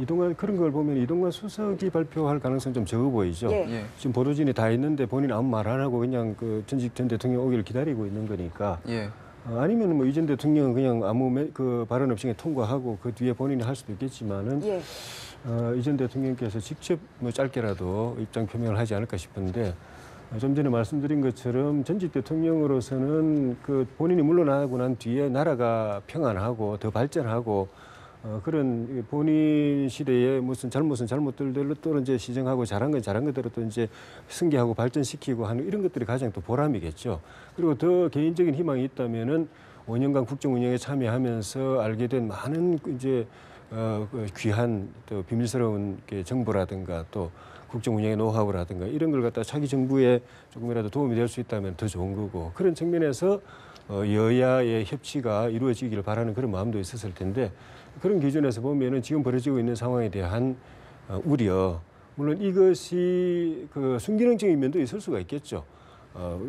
D: 이동관 그런 걸 보면 이동관 수석이 발표할 가능성 좀 적어 보이죠.
B: 예.
A: 예.
D: 지금 보도진이 다 있는데 본인 아무 말 안 하고 그냥 그 전직 전 대통령 오기를 기다리고 있는 거니까.
A: 예.
D: 아니면 뭐 이 전 대통령은 그냥 아무 그 발언 없이 통과하고 그 뒤에 본인이 할 수도 있겠지만은
B: 예.
D: 이 전 대통령께서 직접 뭐 짧게라도 입장 표명을 하지 않을까 싶은데 좀 전에 말씀드린 것처럼 전직 대통령으로서는 그 본인이 물러나고 난 뒤에 나라가 평안하고 더 발전하고 그런 본인 시대에 무슨 잘못은 잘못들대로 또 이제 시정하고 잘한 건 잘한 것대로 또 이제 승계하고 발전시키고 하는 이런 것들이 가장 또 보람이겠죠. 그리고 더 개인적인 희망이 있다면은 5년간 국정 운영에 참여하면서 알게 된 많은 이제 귀한 또 비밀스러운 정보라든가 또 국정 운영의 노하우라든가 이런 걸 갖다 차기 정부에 조금이라도 도움이 될 수 있다면 더 좋은 거고 그런 측면에서 여야의 협치가 이루어지기를 바라는 그런 마음도 있었을 텐데 그런 기준에서 보면은 지금 벌어지고 있는 상황에 대한 우려 물론 이것이 그 순기능적인 면도 있을 수가 있겠죠.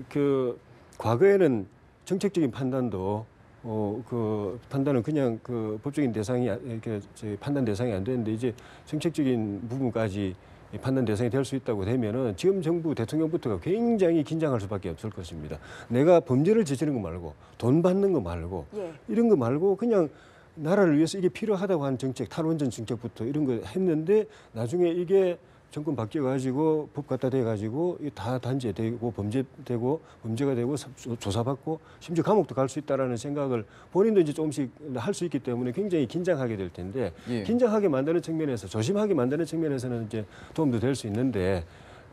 D: 그 과거에는 정책적인 판단도 그 판단은 그냥 그 법적인 대상이 이렇게 판단 대상이 안 되는데 이제 정책적인 부분까지 판단 대상이 될 수 있다고 되면은 지금 정부 대통령부터가 굉장히 긴장할 수밖에 없을 것입니다. 내가 범죄를 저지른 거 말고 돈 받는 거 말고
B: 예.
D: 이런 거 말고 그냥 나라를 위해서 이게 필요하다고 하는 정책, 탈원전 정책부터 이런 거 했는데 나중에 이게 정권 바뀌어가지고 법 갖다 대가지고 다 단죄되고 범죄되고 범죄가 되고 조사받고 심지어 감옥도 갈 수 있다라는 생각을 본인도 이제 조금씩 할 수 있기 때문에 굉장히 긴장하게 될 텐데
A: 예.
D: 긴장하게 만드는 측면에서 조심하게 만드는 측면에서는 이제 도움도 될 수 있는데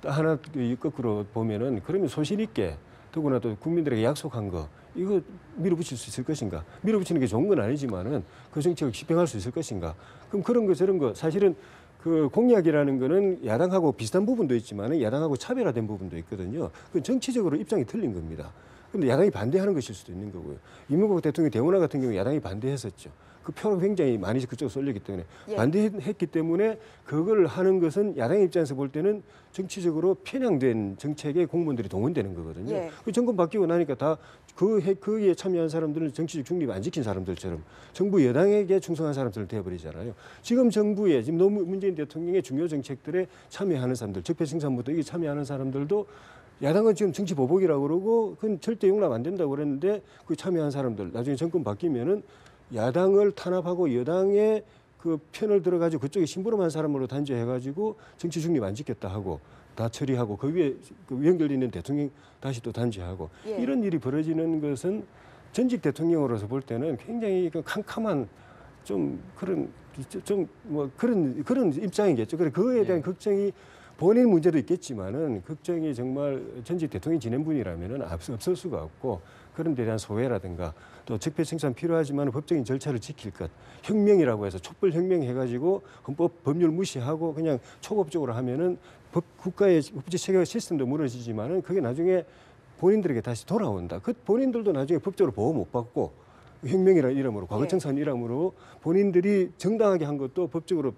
D: 하나 거꾸로 보면은 그러면 소신 있게 더구나 또 국민들에게 약속한 거 이거 밀어붙일 수 있을 것인가? 밀어붙이는 게 좋은 건 아니지만은 그 정책을 집행할 수 있을 것인가? 그럼 그런 거 저런 거 사실은 그 공약이라는 거는 야당하고 비슷한 부분도 있지만 야당하고 차별화된 부분도 있거든요. 그 정치적으로 입장이 틀린 겁니다. 근데 야당이 반대하는 것일 수도 있는 거고요. 이명박 대통령 대운하 같은 경우 야당이 반대했었죠. 그 표가 굉장히 많이 그쪽으로 쏠렸기 때문에
B: 예.
D: 반대했기 때문에 그걸 하는 것은 야당 입장에서 볼 때는 정치적으로 편향된 정책에 공무원들이 동원되는 거거든요.
B: 예.
D: 그 정권 바뀌고 나니까 다 거기에 참여한 사람들은 정치적 중립 안 지킨 사람들처럼 정부 여당에게 충성한 사람들을 되어버리잖아요. 지금 정부에 지금 너무 문재인 대통령의 중요 정책들에 참여하는 사람들, 적폐청산부터 이게 참여하는 사람들도 야당은 지금 정치 보복이라고 그러고 그건 절대 용납 안 된다고 그랬는데 그 참여한 사람들 나중에 정권 바뀌면은 야당을 탄압하고 여당의 그 편을 들어가지고 그쪽에 심부름한 사람으로 단죄해가지고 정치 중립 안 지켰다 하고 다 처리하고 그 위에 그 연결돼 있는 대통령 다시 또 단죄하고
B: 예.
D: 이런 일이 벌어지는 것은 전직 대통령으로서 볼 때는 굉장히 그 캄캄한 좀 그런 좀 뭐 그런 입장이겠죠. 그래 그거에 대한
A: 예.
D: 걱정이 본인 문제도 있겠지만은 걱정이 정말 전직 대통령 지낸 분이라면은 없을 수가 없고 그런 데 대한 소외라든가 또 적폐청산 필요하지만 법적인 절차를 지킬 것 혁명이라고 해서 촛불 혁명 해가지고 헌법 법률 무시하고 그냥 초법적으로 하면은 국가의 법제 체계 시스템도 무너지지만은 그게 나중에 본인들에게 다시 돌아온다. 그 본인들도 나중에 법적으로 보호 못 받고 혁명이라는 이름으로 과거청산 이름으로 본인들이 정당하게 한 것도 법적으로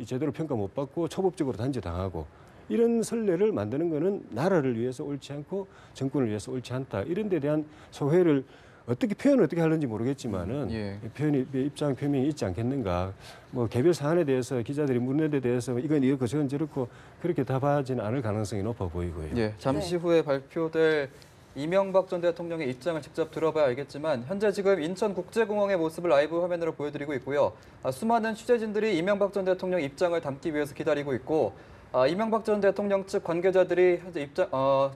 D: 제대로 평가 못 받고 초법적으로 단죄당하고 이런 선례를 만드는 것은 나라를 위해서 옳지 않고 정권을 위해서 옳지 않다. 이런 데 대한 소회를 표현을 어떻게 하는지 모르겠지만은
A: 예.
D: 입장 표명이 있지 않겠는가. 뭐 개별 사안에 대해서 기자들이 묻는 데 대해서 이건 이렇고 저건 저렇고 그렇게 답하지는 않을 가능성이 높아 보이고요.
A: 예, 잠시
B: 네.
A: 후에 발표될 이명박 전 대통령의 입장을 직접 들어봐야 알겠지만 현재 지금 인천국제공항의 모습을 라이브 화면으로 보여드리고 있고요. 수많은 취재진들이 이명박 전 대통령 입장을 담기 위해서 기다리고 있고 이명박 전 대통령 측 관계자들이 현재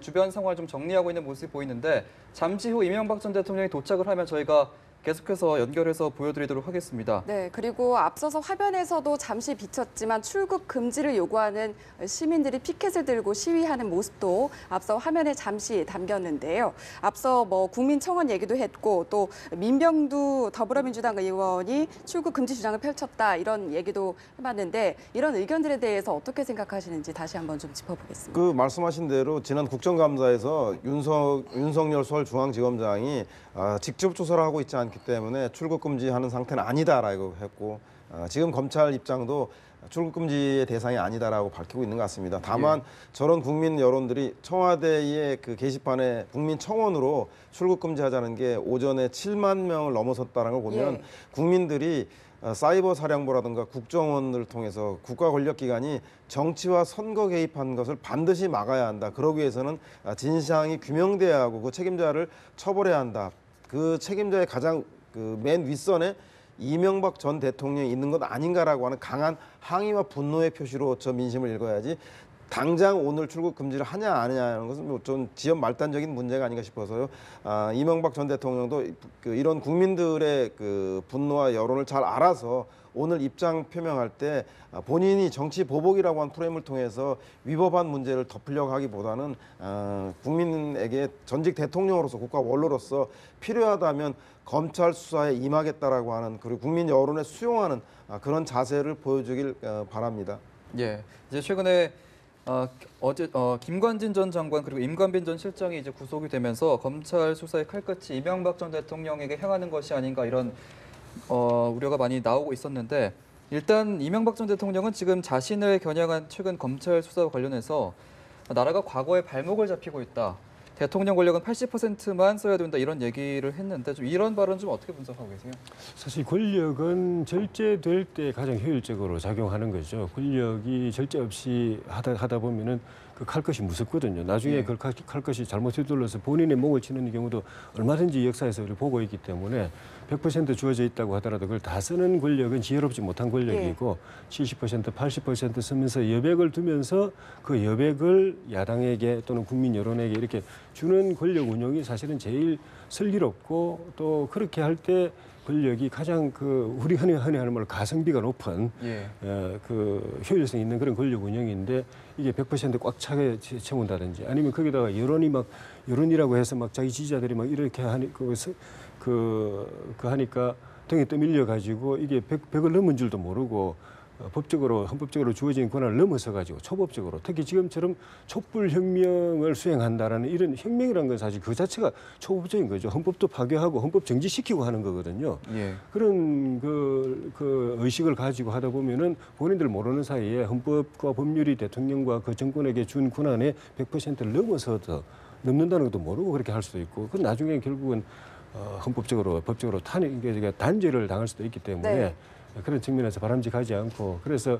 A: 주변 상황을 좀 정리하고 있는 모습이 보이는데 잠시 후 이명박 전 대통령이 도착을 하면 저희가 계속해서 연결해서 보여드리도록 하겠습니다.
B: 네, 그리고 앞서서 화면에서도 잠시 비쳤지만 출국 금지를 요구하는 시민들이 피켓을 들고 시위하는 모습도 앞서 화면에 잠시 담겼는데요. 앞서 뭐 국민청원 얘기도 했고 또 민병두 더불어민주당 의원이 출국 금지 주장을 펼쳤다 이런 얘기도 해봤는데 이런 의견들에 대해서 어떻게 생각하시는지 다시 한번 좀 짚어보겠습니다.
C: 그 말씀하신 대로 지난 국정감사에서 윤석열 서울중앙지검장이 직접 조사를 하고 있지 않기 때문에 출국 금지하는 상태는 아니다라고 했고 지금 검찰 입장도 출국 금지의 대상이 아니다라고 밝히고 있는 것 같습니다. 다만 저런 국민 여론들이 청와대의 그 게시판에 국민 청원으로 출국 금지하자는 게 오전에 7만 명을 넘어섰다는 걸 보면
B: 예.
C: 국민들이 사이버 사령부라든가 국정원을 통해서 국가 권력기관이 정치와 선거 개입한 것을 반드시 막아야 한다. 그러기 위해서는 진상이 규명돼야 하고 그 책임자를 처벌해야 한다. 그 책임자의 가장 그 맨 윗선에 이명박 전 대통령이 있는 것 아닌가라고 하는 강한 항의와 분노의 표시로 저 민심을 읽어야지 당장 오늘 출국 금지를 하냐 안 하냐는 것은 뭐 좀 지연 말단적인 문제가 아닌가 싶어서요. 이명박 전 대통령도 이런 국민들의 그 분노와 여론을 잘 알아서 오늘 입장 표명할 때 본인이 정치 보복이라고 한 프레임을 통해서 위법한 문제를 덮으려고 하기보다는 국민에게 전직 대통령으로서 국가 원로로서 필요하다면 검찰 수사에 임하겠다라고 하는 그리고 국민 여론에 수용하는 그런 자세를 보여주길 바랍니다.
A: 예, 이제 최근에 어제 김관진 전 장관 그리고 임관빈 전 실장이 이제 구속이 되면서 검찰 수사의 칼끝이 이명박 전 대통령에게 향하는 것이 아닌가 이런 우려가 많이 나오고 있었는데 일단 이명박 전 대통령은 지금 자신을 겨냥한 최근 검찰 수사와 관련해서 나라가 과거에 발목을 잡히고 있다. 대통령 권력은 80%만 써야 된다 이런 얘기를 했는데 좀 이런 발언 좀 어떻게 분석하고 계세요?
D: 사실 권력은 절제될 때 가장 효율적으로 작용하는 거죠. 권력이 절제 없이 하다 보면은 그 칼끝이 무섭거든요. 나중에 그 칼끝이 잘못 휘둘러서 본인의 목을 치는 경우도 얼마든지 역사에서 우리 보고 있기 때문에 100% 주어져 있다고 하더라도 그걸 다 쓰는 권력은 지혜롭지 못한 권력이고 70%, 80% 쓰면서 여백을 두면서 그 여백을 야당에게 또는 국민 여론에게 이렇게 주는 권력 운용이 사실은 제일 슬기롭고 또 그렇게 할 때 권력이 가장 우리 흔히 하는 말로 가성비가 높은 그 효율성 있는 그런 권력 운영인데 이게 100%꽉 차게 채운다든지 아니면 거기다가 여론이라고 해서 막 자기 지지자들이 막 이렇게 하니까 등에 떠밀려 가지고 이게 100을 넘은 줄도 모르고 법적으로 헌법적으로 주어진 권한을 넘어서 가지고 초법적으로 특히 지금처럼 촛불혁명을 수행한다라는 이런 혁명이라는 건 사실 그 자체가 초법적인 거죠. 헌법도 파괴하고 헌법 정지시키고 하는 거거든요.
A: 예.
D: 그런 그 의식을 가지고 하다 보면은 본인들 모르는 사이에 헌법과 법률이 대통령과 그 정권에게 준 권한의 100%를 넘어서서 넘는다는 것도 모르고 그렇게 할 수도 있고 그 나중에 결국은 헌법적으로 법적으로 단죄를 당할 수도 있기 때문에
B: 네.
D: 그런 측면에서 바람직하지 않고 그래서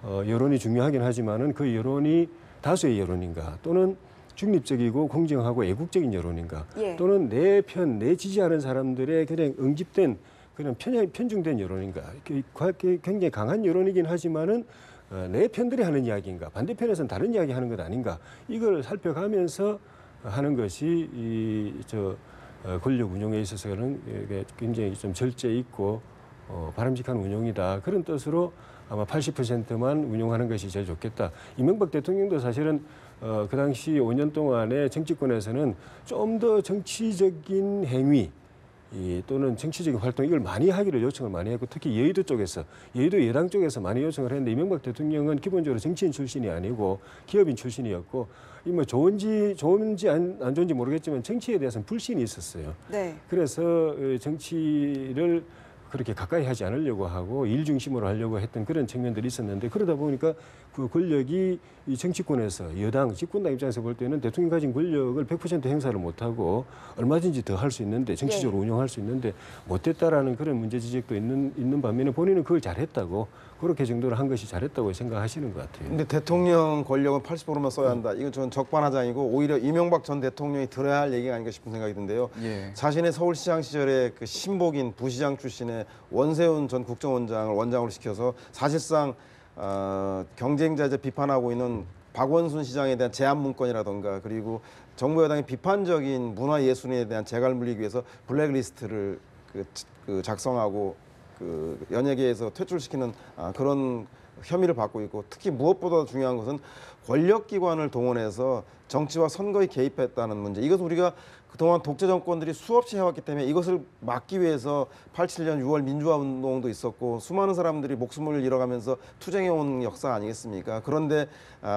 D: 여론이 중요하긴 하지만은 그 여론이 다수의 여론인가 또는 중립적이고 공정하고 애국적인 여론인가
B: 예.
D: 또는 내 편, 내 지지하는 사람들의 그냥 응집된 그냥 편중된 여론인가 굉장히 강한 여론이긴 하지만은 내 편들이 하는 이야기인가 반대편에서는 다른 이야기 하는 것 아닌가 이걸 살펴가면서 하는 것이 권력 운용에 있어서는 굉장히 좀 절제 있고 바람직한 운용이다. 그런 뜻으로 아마 80%만 운용하는 것이 제일 좋겠다. 이명박 대통령도 사실은 그 당시 5년 동안의 정치권에서는 좀 더 정치적인 행위 또는 정치적인 활동 이걸 많이 하기를 요청을 많이 했고 특히 여의도 쪽에서 여의도 여당 쪽에서 많이 요청을 했는데 이명박 대통령은 기본적으로 정치인 출신이 아니고 기업인 출신이었고 이 뭐 좋은지 안 좋은지 모르겠지만 정치에 대해서는 불신이 있었어요.
B: 네.
D: 그래서 정치를 그렇게 가까이 하지 않으려고 하고 일 중심으로 하려고 했던 그런 측면들이 있었는데 그러다 보니까 그 권력이 이 정치권에서 여당, 집권당 입장에서 볼 때는 대통령이 가진 권력을 100% 행사를 못하고 얼마든지 더 할 수 있는데 정치적으로 운영할 수 있는데 못했다라는 그런 문제 지적도 있는 반면에 본인은 그걸 잘했다고 그렇게 정도로 한 것이 잘했다고 생각하시는 것 같아요.
C: 근데 대통령 권력은 80%만 써야 한다. 이건 저는 적반하장이고 오히려 이명박 전 대통령이 들어야 할 얘기가 아닌가 싶은 생각이 드는데요.
A: 예.
C: 자신의 서울시장 시절에 그 신복인 부시장 출신의 원세훈 전 국정원장을 원장으로 시켜서 사실상 경쟁자제 비판하고 있는 박원순 시장에 대한 제한 문건이라던가 그리고 정부 여당의 비판적인 문화예술인에 대한 재갈 물리기 위해서 블랙리스트를 작성하고 그 연예계에서 퇴출시키는 그런 혐의를 받고 있고 특히 무엇보다 중요한 것은 권력기관을 동원해서 정치와 선거에 개입했다는 문제. 이것은 우리가 그동안 독재 정권들이 수없이 해왔기 때문에 이것을 막기 위해서 87년 6월 민주화 운동도 있었고 수많은 사람들이 목숨을 잃어가면서 투쟁해온 역사 아니겠습니까? 그런데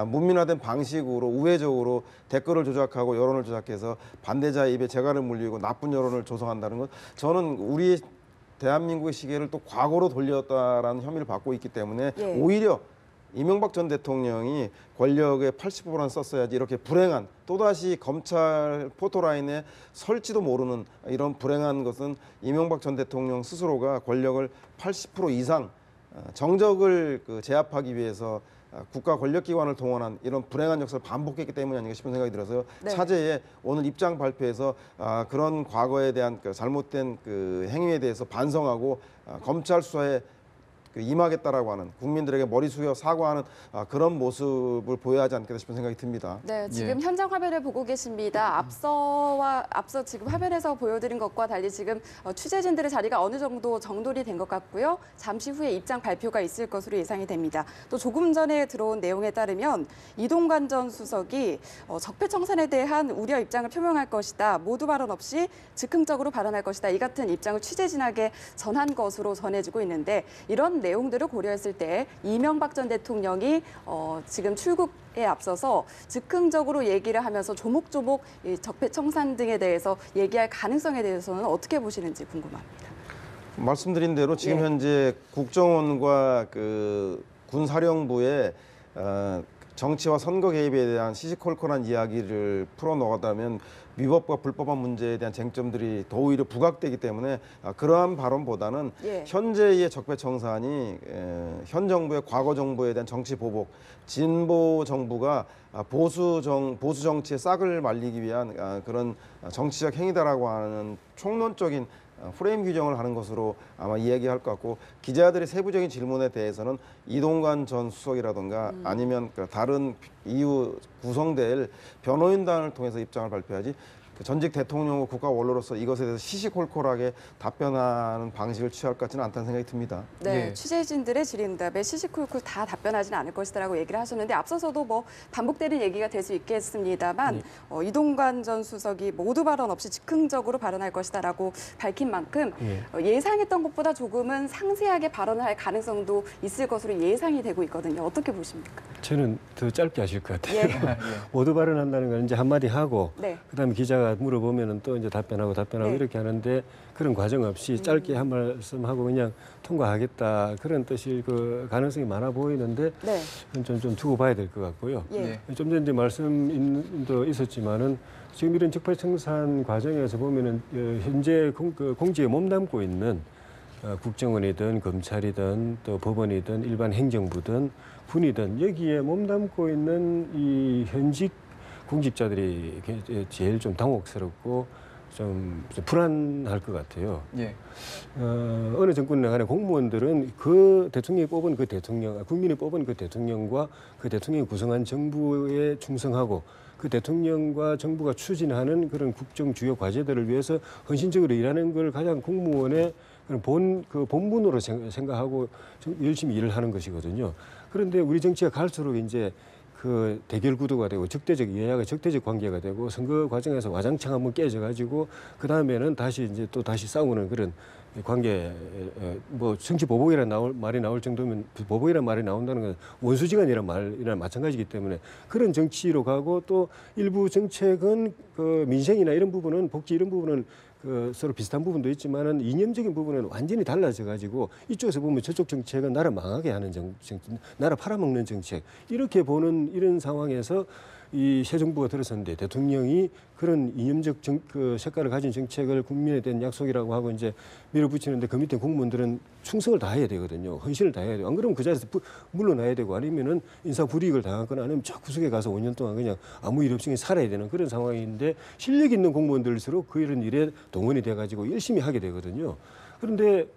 C: 문민화된 방식으로 우회적으로 댓글을 조작하고 여론을 조작해서 반대자의 입에 재갈을 물리고 나쁜 여론을 조성한다는 것 저는 우리 대한민국의 시계를 또 과거로 돌렸다라는 혐의를 받고 있기 때문에
B: 예.
C: 오히려 이명박 전 대통령이 권력의 80%만 썼어야지 이렇게 불행한 또다시 검찰 포토라인에 설지도 모르는 이런 불행한 것은 이명박 전 대통령 스스로가 권력을 80% 이상 정적을 제압하기 위해서 국가 권력기관을 동원한 이런 불행한 역사를 반복했기 때문이 아닌가 싶은 생각이 들어서요.
B: 네.
C: 차제에 오늘 입장 발표에서 그런 과거에 대한 잘못된 행위에 대해서 반성하고 검찰 수사에 임하겠다라고 하는 국민들에게 머리 숙여 사과하는 그런 모습을 보여야 하지 않겠다 싶은 생각이 듭니다.
B: 네, 지금 현장 화면을 보고 계십니다. 앞서 지금 화면에서 보여드린 것과 달리 지금 취재진들의 자리가 어느 정도 정돈이 된 것 같고요. 잠시 후에 입장 발표가 있을 것으로 예상이 됩니다. 또 조금 전에 들어온 내용에 따르면 이동관 전 수석이 적폐청산에 대한 우려 입장을 표명할 것이다. 모두 발언 없이 즉흥적으로 발언할 것이다. 이 같은 입장을 취재진에게 전한 것으로 전해지고 있는데 이런 내용들을 고려했을 때 이명박 전 대통령이 지금 출국에 앞서서 즉흥적으로 얘기를 하면서 조목조목 이 적폐청산 등에 대해서 얘기할 가능성에 대해서는 어떻게 보시는지 궁금합니다.
C: 말씀드린 대로 지금
B: 예.
C: 현재 국정원과 군사령부의 정치와 선거 개입에 대한 시시콜콜한 이야기를 풀어나가다면 위법과 불법한 문제에 대한 쟁점들이 더 오히려 부각되기 때문에 그러한 발언보다는
B: 예.
C: 현재의 적폐청산이 현 정부의 과거 정부에 대한 정치 보복, 진보 정부가 보수 정치의 싹을 말리기 위한 그런 정치적 행위다라고 하는 총론적인 프레임 규정을 하는 것으로 아마 이야기할 것 같고 기자들의 세부적인 질문에 대해서는 이동관 전 수석이라든가 아니면 다른 이후 구성될 변호인단을 통해서 입장을 발표하지 전직 대통령과 국가 원로로서 이것에 대해서 시시콜콜하게 답변하는 방식을 취할 것 같지는 않다는 생각이 듭니다.
B: 네,
A: 예.
B: 취재진들의 질의응답에 시시콜콜 다 답변하지는 않을 것이라고 얘기를 하셨는데 앞서서도 뭐 반복되는 얘기가 될 수 있겠습니다만 이동관 전 수석이 모두 발언 없이 즉흥적으로 발언할 것이다라고 밝힌 만큼 예상했던 것보다 조금은 상세하게 발언을 할 가능성도 있을 것으로 예상이 되고 있거든요. 어떻게 보십니까?
D: 저는 더 짧게 하실 것 같아요.
B: 예.
D: 모두 발언한다는 건 이제 한마디 하고
B: 네.
D: 그다음에 기자가 물어보면은 또 이제 답변하고
B: 네.
D: 이렇게 하는데 그런 과정 없이 짧게 한 말씀하고 그냥 통과하겠다 그런 뜻일 그 가능성이 많아 보이는데
B: 네.
D: 좀 두고 봐야 될 것 같고요.
B: 예.
D: 좀 전에 말씀도 있었지만은 지금 이런 적폐청산 과정에서 보면은 현재 공직에 몸담고 있는 국정원이든 검찰이든 또 법원이든 일반 행정부든 군이든 여기에 몸담고 있는 이 현직 공직자들이 제일 좀 당혹스럽고 좀 불안할 것 같아요.
A: 예.
D: 어느 정권 간의 공무원들은 그 대통령이 뽑은 그 대통령, 국민이 뽑은 그 대통령과 그 대통령이 구성한 정부에 충성하고 그 대통령과 정부가 추진하는 그런 국정 주요 과제들을 위해서 헌신적으로 일하는 걸 가장 공무원의 본분으로 생각하고 열심히 일을 하는 것이거든요. 그런데 우리 정치가 갈수록 이제 그 대결 구도가 되고 여야가 적대적 관계가 되고 선거 과정에서 와장창 한번 깨져가지고 그 다음에는 다시 싸우는 그런 관계. 뭐 정치 보복이라는 말이 나올 정도면 보복이라는 말이 나온다는 건 원수지간이라는 말이랑 마찬가지이기 때문에 그런 정치로 가고 또 일부 정책은 그 민생이나 이런 부분은 복지 이런 부분은 그 서로 비슷한 부분도 있지만은 이념적인 부분은 완전히 달라져 가지고 이쪽에서 보면 저쪽 정책은 나라 망하게 하는 정책, 나라 팔아먹는 정책 이렇게 보는 이런 상황에서 이 새 정부가 들어섰는데 대통령이 그런 이념적 그 색깔을 가진 정책을 국민에 대한 약속이라고 하고 이제 밀어붙이는데 그 밑에 공무원들은 충성을 다해야 되거든요. 헌신을 다해야 돼요. 안 그러면 그 자리에서 물러나야 되고 아니면은 인사 불이익을 당하거나 아니면 저 구석에 가서 5년 동안 그냥 아무 일 없이 살아야 되는 그런 상황인데 실력 있는 공무원들일수록 그 이런 일에 동원이 돼가지고 열심히 하게 되거든요. 그런데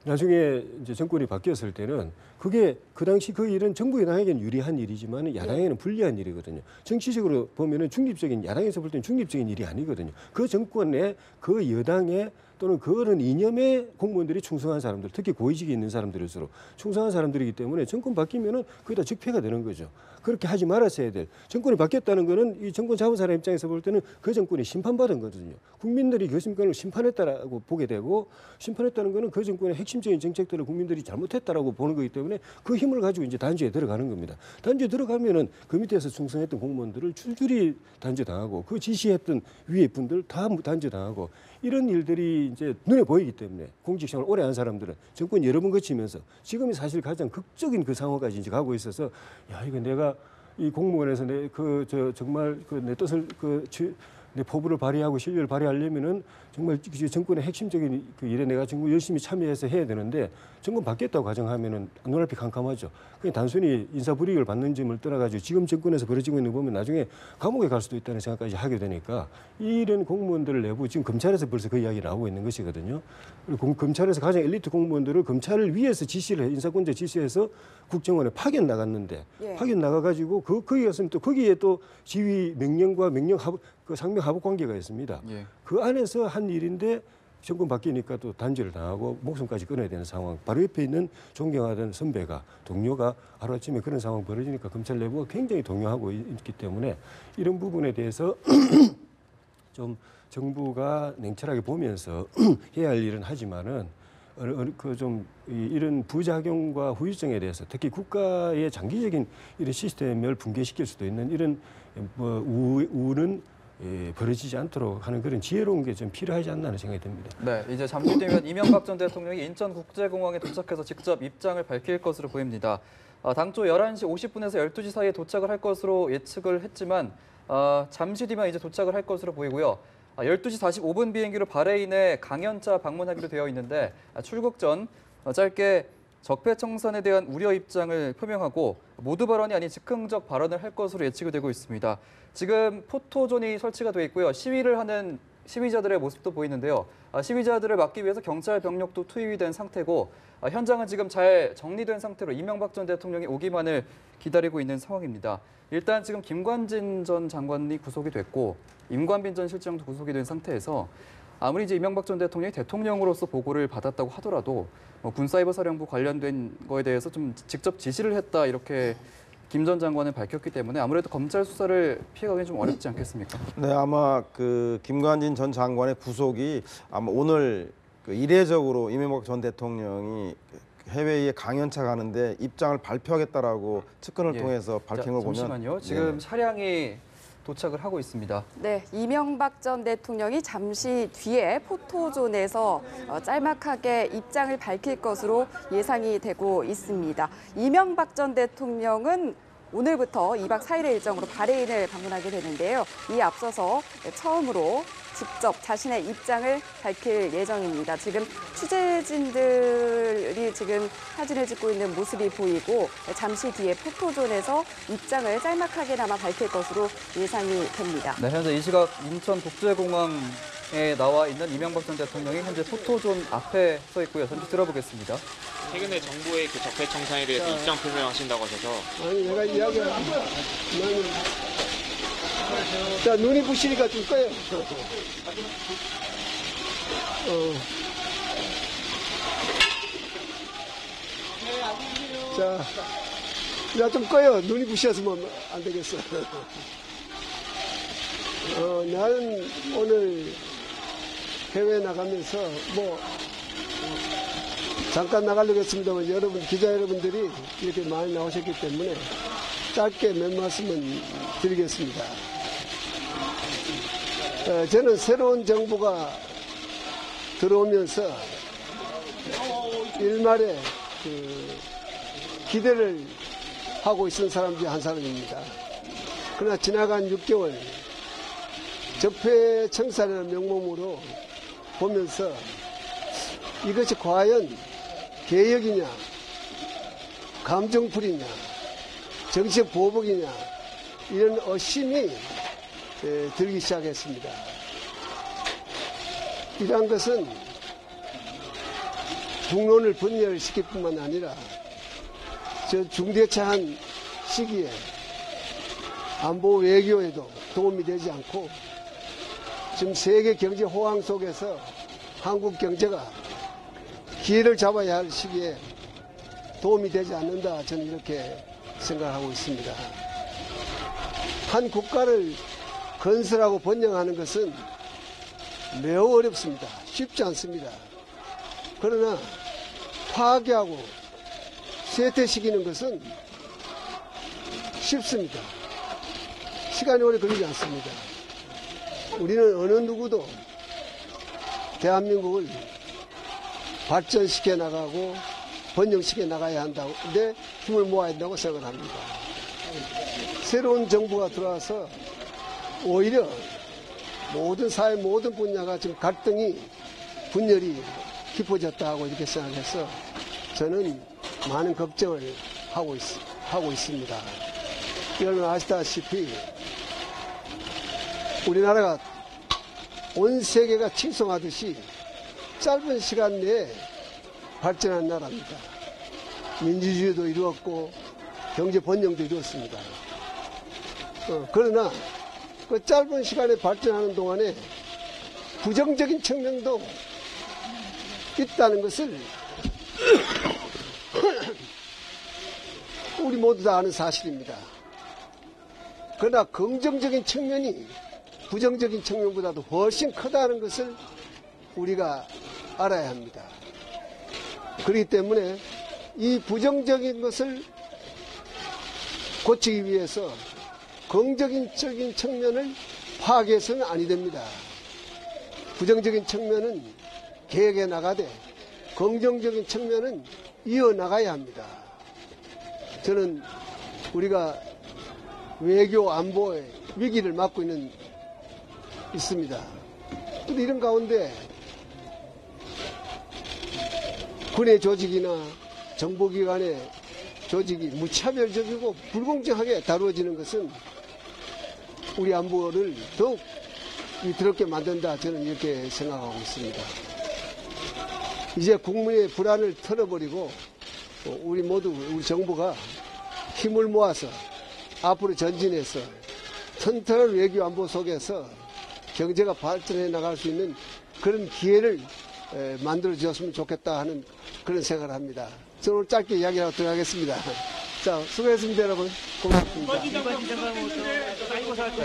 D: 나중에 이제 정권이 바뀌었을 때는 그게 그 당시 그 일은 정부 여당에게는 유리한 일이지만 야당에게는 불리한 일이거든요. 정치적으로 보면은 중립적인 야당에서 볼 때는 중립적인 일이 아니거든요. 그 정권에 그 여당에 또는 그런 이념의 공무원들이 충성한 사람들, 특히 고위직에 있는 사람들일수록 충성한 사람들이기 때문에 정권 바뀌면은 그게 다 적폐가 되는 거죠. 그렇게 하지 말았어야 될. 정권이 바뀌었다는 거는 이 정권 잡은 사람 입장에서 볼 때는 그 정권이 심판받은 거거든요. 국민들이 그 정권을 심판했다라고 보게 되고 심판했다는 거는 그 정권의 핵심적인 정책들을 국민들이 잘못했다라고 보는 거기 때문에 그 힘을 가지고 이제 단죄에 들어가는 겁니다. 단죄에 들어가면은 그 밑에서 충성했던 공무원들을 줄줄이 단죄당하고 그 지시했던 위에 분들 다 단죄당하고 이런 일들이 이제 눈에 보이기 때문에 공직생활 오래 한 사람들은 정권 여러 번 거치면서 지금이 사실 가장 극적인 그 상황까지 이제 가고 있어서 야 이거 내가 이 공무원에서 정말 내 뜻을 내 포부를 발휘하고 실력을 발휘하려면은 정말 정권의 핵심적인 그 일에 내가 정말 열심히 참여해서 해야 되는데 정권 바뀌었다고 가정하면은 눈앞이 캄캄하죠. 그냥 단순히 인사불이익을 받는 점을 떠나가지고 지금 정권에서 벌어지고 있는 거 보면 나중에 감옥에 갈 수도 있다는 생각까지 하게 되니까 이런 공무원들 내부 지금 검찰에서 벌써 그 이야기 나오고 있는 것이거든요. 그리고 검찰에서 가장 엘리트 공무원들을 검찰을 위해서 인사권자 지시해서 국정원에 파견 나갔는데 파견 나가가지고 거기 갔으면 또 거기에 또 지휘 명령과 그 상명 하복 관계가 있습니다. 그 안에서 한 일인데 정권 바뀌니까 또 단죄를 당하고 목숨까지 끊어야 되는 상황. 바로 옆에 있는 존경하던 선배가 동료가 하루아침에 그런 상황 벌어지니까 검찰 내부가 굉장히 동요하고 있기 때문에 이런 부분에 대해서 좀 정부가 냉철하게 보면서 해야 할 일은 하지만은 이런 부작용과 후유증에 대해서 특히 국가의 장기적인 이런 시스템을 붕괴시킬 수도 있는 이런 우는 벌어지지 않도록 하는 그런 지혜로운 게 좀 필요하지 않나 하는 생각이 듭니다.
A: 네, 이제 잠시 뒤면 이명박 전 대통령이 인천국제공항에 도착해서 직접 입장을 밝힐 것으로 보입니다. 당초 11시 50분에서 12시 사이에 도착을 할 것으로 예측을 했지만 잠시 뒤면 이제 도착을 할 것으로 보이고요. 12시 45분 비행기로 바레인에 강연차 방문하기로 되어 있는데 출국 전 짧게 적폐청산에 대한 우려 입장을 표명하고 모두 발언이 아닌 즉흥적 발언을 할 것으로 예측이 되고 있습니다. 지금 포토존이 설치가 되어 있고요. 시위를 하는 시위자들의 모습도 보이는데요. 시위자들을 막기 위해서 경찰 병력도 투입이 된 상태고 현장은 지금 잘 정리된 상태로 이명박 전 대통령이 오기만을 기다리고 있는 상황입니다. 일단 지금 김관진 전 장관이 구속이 됐고 임관빈 전 실장도 구속이 된 상태에서 아무리 이제 이명박 전 대통령이 대통령으로서 보고를 받았다고 하더라도 군사이버사령부 관련된 거에 대해서 좀 직접 지시를 했다 이렇게 김 전 장관은 밝혔기 때문에 아무래도 검찰 수사를 피해가기 좀 어렵지 않겠습니까?
C: 네, 아마 그 김관진 전 장관의 구속이 아마 오늘 그 이례적으로 이명박 전 대통령이 해외에 강연차 가는데 입장을 발표하겠다라고 측근을 통해서 밝힌 걸 보면
A: 잠시만요. 지금
C: 네.
A: 차량이 도착을 하고 있습니다.
B: 네, 이명박 전 대통령이 잠시 뒤에 포토존에서 짤막하게 입장을 밝힐 것으로 예상이 되고 있습니다. 이명박 전 대통령은 오늘부터 2박 4일의 일정으로 바레인을 방문하게 되는데요. 이에 앞서서 처음으로 직접 자신의 입장을 밝힐 예정입니다. 지금 취재진들이 지금 사진을 찍고 있는 모습이 보이고 잠시 뒤에 포토존에서 입장을 짤막하게나마 밝힐 것으로 예상이 됩니다.
A: 네, 현재 이 시각 인천국제공항에 나와 있는 이명박 전 대통령이 현재 포토존 앞에 서 있고요. 잠시 들어보겠습니다.
E: 최근에 정부의 그 적폐 청산에 대해서 입장 표명하신다고 하셔서
F: 아니 내가 이야기를 한 거야. 나는 자 눈이 부시니까 줄 거예요. 자, 나 좀 꺼요. 눈이 부셔서 뭐 안 되겠어. 나는 오늘 해외 나가면서 뭐 잠깐 나가려고 했습니다만 여러분 기자 여러분들이 이렇게 많이 나오셨기 때문에 짧게 몇 말씀은 드리겠습니다. 저는 새로운 정부가 들어오면서 일말에 기대를 하고 있는 사람 중에 한 사람입니다. 그러나 지나간 6개월 적폐 청산이라는 명목으로 보면서 이것이 과연 개혁이냐, 감정풀이냐, 정치적 보복이냐 이런 의심이 들기 시작했습니다. 이러한 것은 국론을 분열시킬 뿐만 아니라 저 중대차한 시기에 안보 외교에도 도움이 되지 않고 지금 세계 경제 호황 속에서 한국 경제가 기회를 잡아야 할 시기에 도움이 되지 않는다. 저는 이렇게 생각하고 있습니다. 한 국가를 건설하고 번영하는 것은 매우 어렵습니다. 쉽지 않습니다. 그러나 파괴하고 쇠퇴시키는 것은 쉽습니다. 시간이 오래 걸리지 않습니다. 우리는 어느 누구도 대한민국을 발전시켜 나가고 번영시켜 나가야 한다고, 근데 힘을 모아야 한다고 생각을 합니다. 새로운 정부가 들어와서 오히려 모든 사회 모든 분야가 지금 갈등이 분열이 깊어졌다고 이렇게 생각해서 저는 많은 걱정을 하고 있습니다. 여러분 아시다시피 우리나라가 온 세계가 칭송하듯이 짧은 시간 내에 발전한 나라입니다. 민주주의도 이루었고 경제 번영도 이루었습니다. 그러나 그 짧은 시간에 발전하는 동안에 부정적인 측면도 있다는 것을 우리 모두 다 아는 사실입니다. 그러나 긍정적인 측면이 부정적인 측면보다도 훨씬 크다는 것을 우리가 알아야 합니다. 그렇기 때문에 이 부정적인 것을 고치기 위해서 긍정적인 측면을 파괴해서는 아니 됩니다. 부정적인 측면은 개혁해 나가되 긍정적인 측면은 이어나가야 합니다. 저는 우리가 외교 안보의 위기를 맞고 있습니다. 또 이런 가운데 군의 조직이나 정보기관의 조직이 무차별적이고 불공정하게 다루어지는 것은 우리 안보를 더욱 위태롭게 만든다, 저는 이렇게 생각하고 있습니다. 이제 국민의 불안을 털어버리고 우리 모두, 우리 정부가 힘을 모아서 앞으로 전진해서 튼튼한 외교 안보 속에서 경제가 발전해 나갈 수 있는 그런 기회를 만들어 주었으면 좋겠다 하는 그런 생각을 합니다. 저는 오늘 짧게 이야기하고 들어가겠습니다. 자, 수고했습니다, 여러분. 고맙습니다.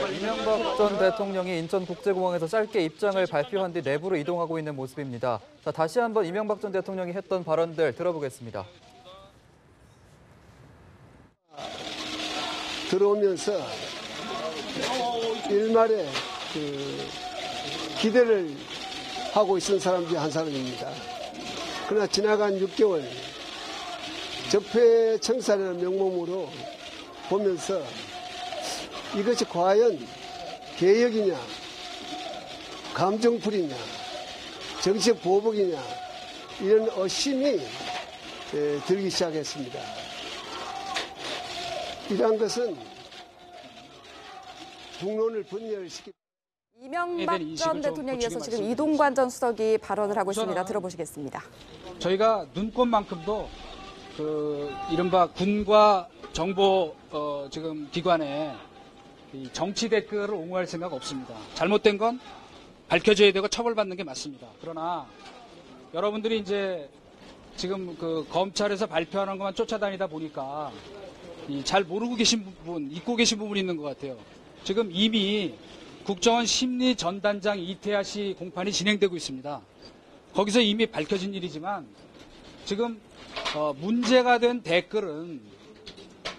A: 이명박 전 대통령이 인천국제공항에서 짧게 입장을 발표한 뒤 내부로 이동하고 있는 모습입니다. 자, 다시 한번 이명박 전 대통령이 했던 발언들 들어보겠습니다.
F: 들어오면서 일말에 기대를 하고 있는 사람 중에 한 사람입니다. 그러나 지나간 6개월 적폐청산이라는 명목으로 보면서 이것이 과연 개혁이냐, 감정풀이냐, 정치적 보복이냐, 이런 의심이 들기 시작했습니다. 이러한 것은 국론을 분열시키.
B: 이명박 전 대통령에 이어서 지금 이동관 전 수석이 발언을 하고 있습니다. 들어보시겠습니다.
G: 저희가 눈꽃만큼도 이른바 군과 정보 지금 기관에 이 정치 댓글을 옹호할 생각 없습니다. 잘못된 건 밝혀져야 되고 처벌받는 게 맞습니다. 그러나 여러분들이 이제 지금 검찰에서 발표하는 것만 쫓아다니다 보니까 잘 모르고 계신 부분, 잊고 계신 부분이 있는 것 같아요. 지금 이미 국정원 심리전단장 이태하 씨 공판이 진행되고 있습니다. 거기서 이미 밝혀진 일이지만 지금 문제가 된 댓글은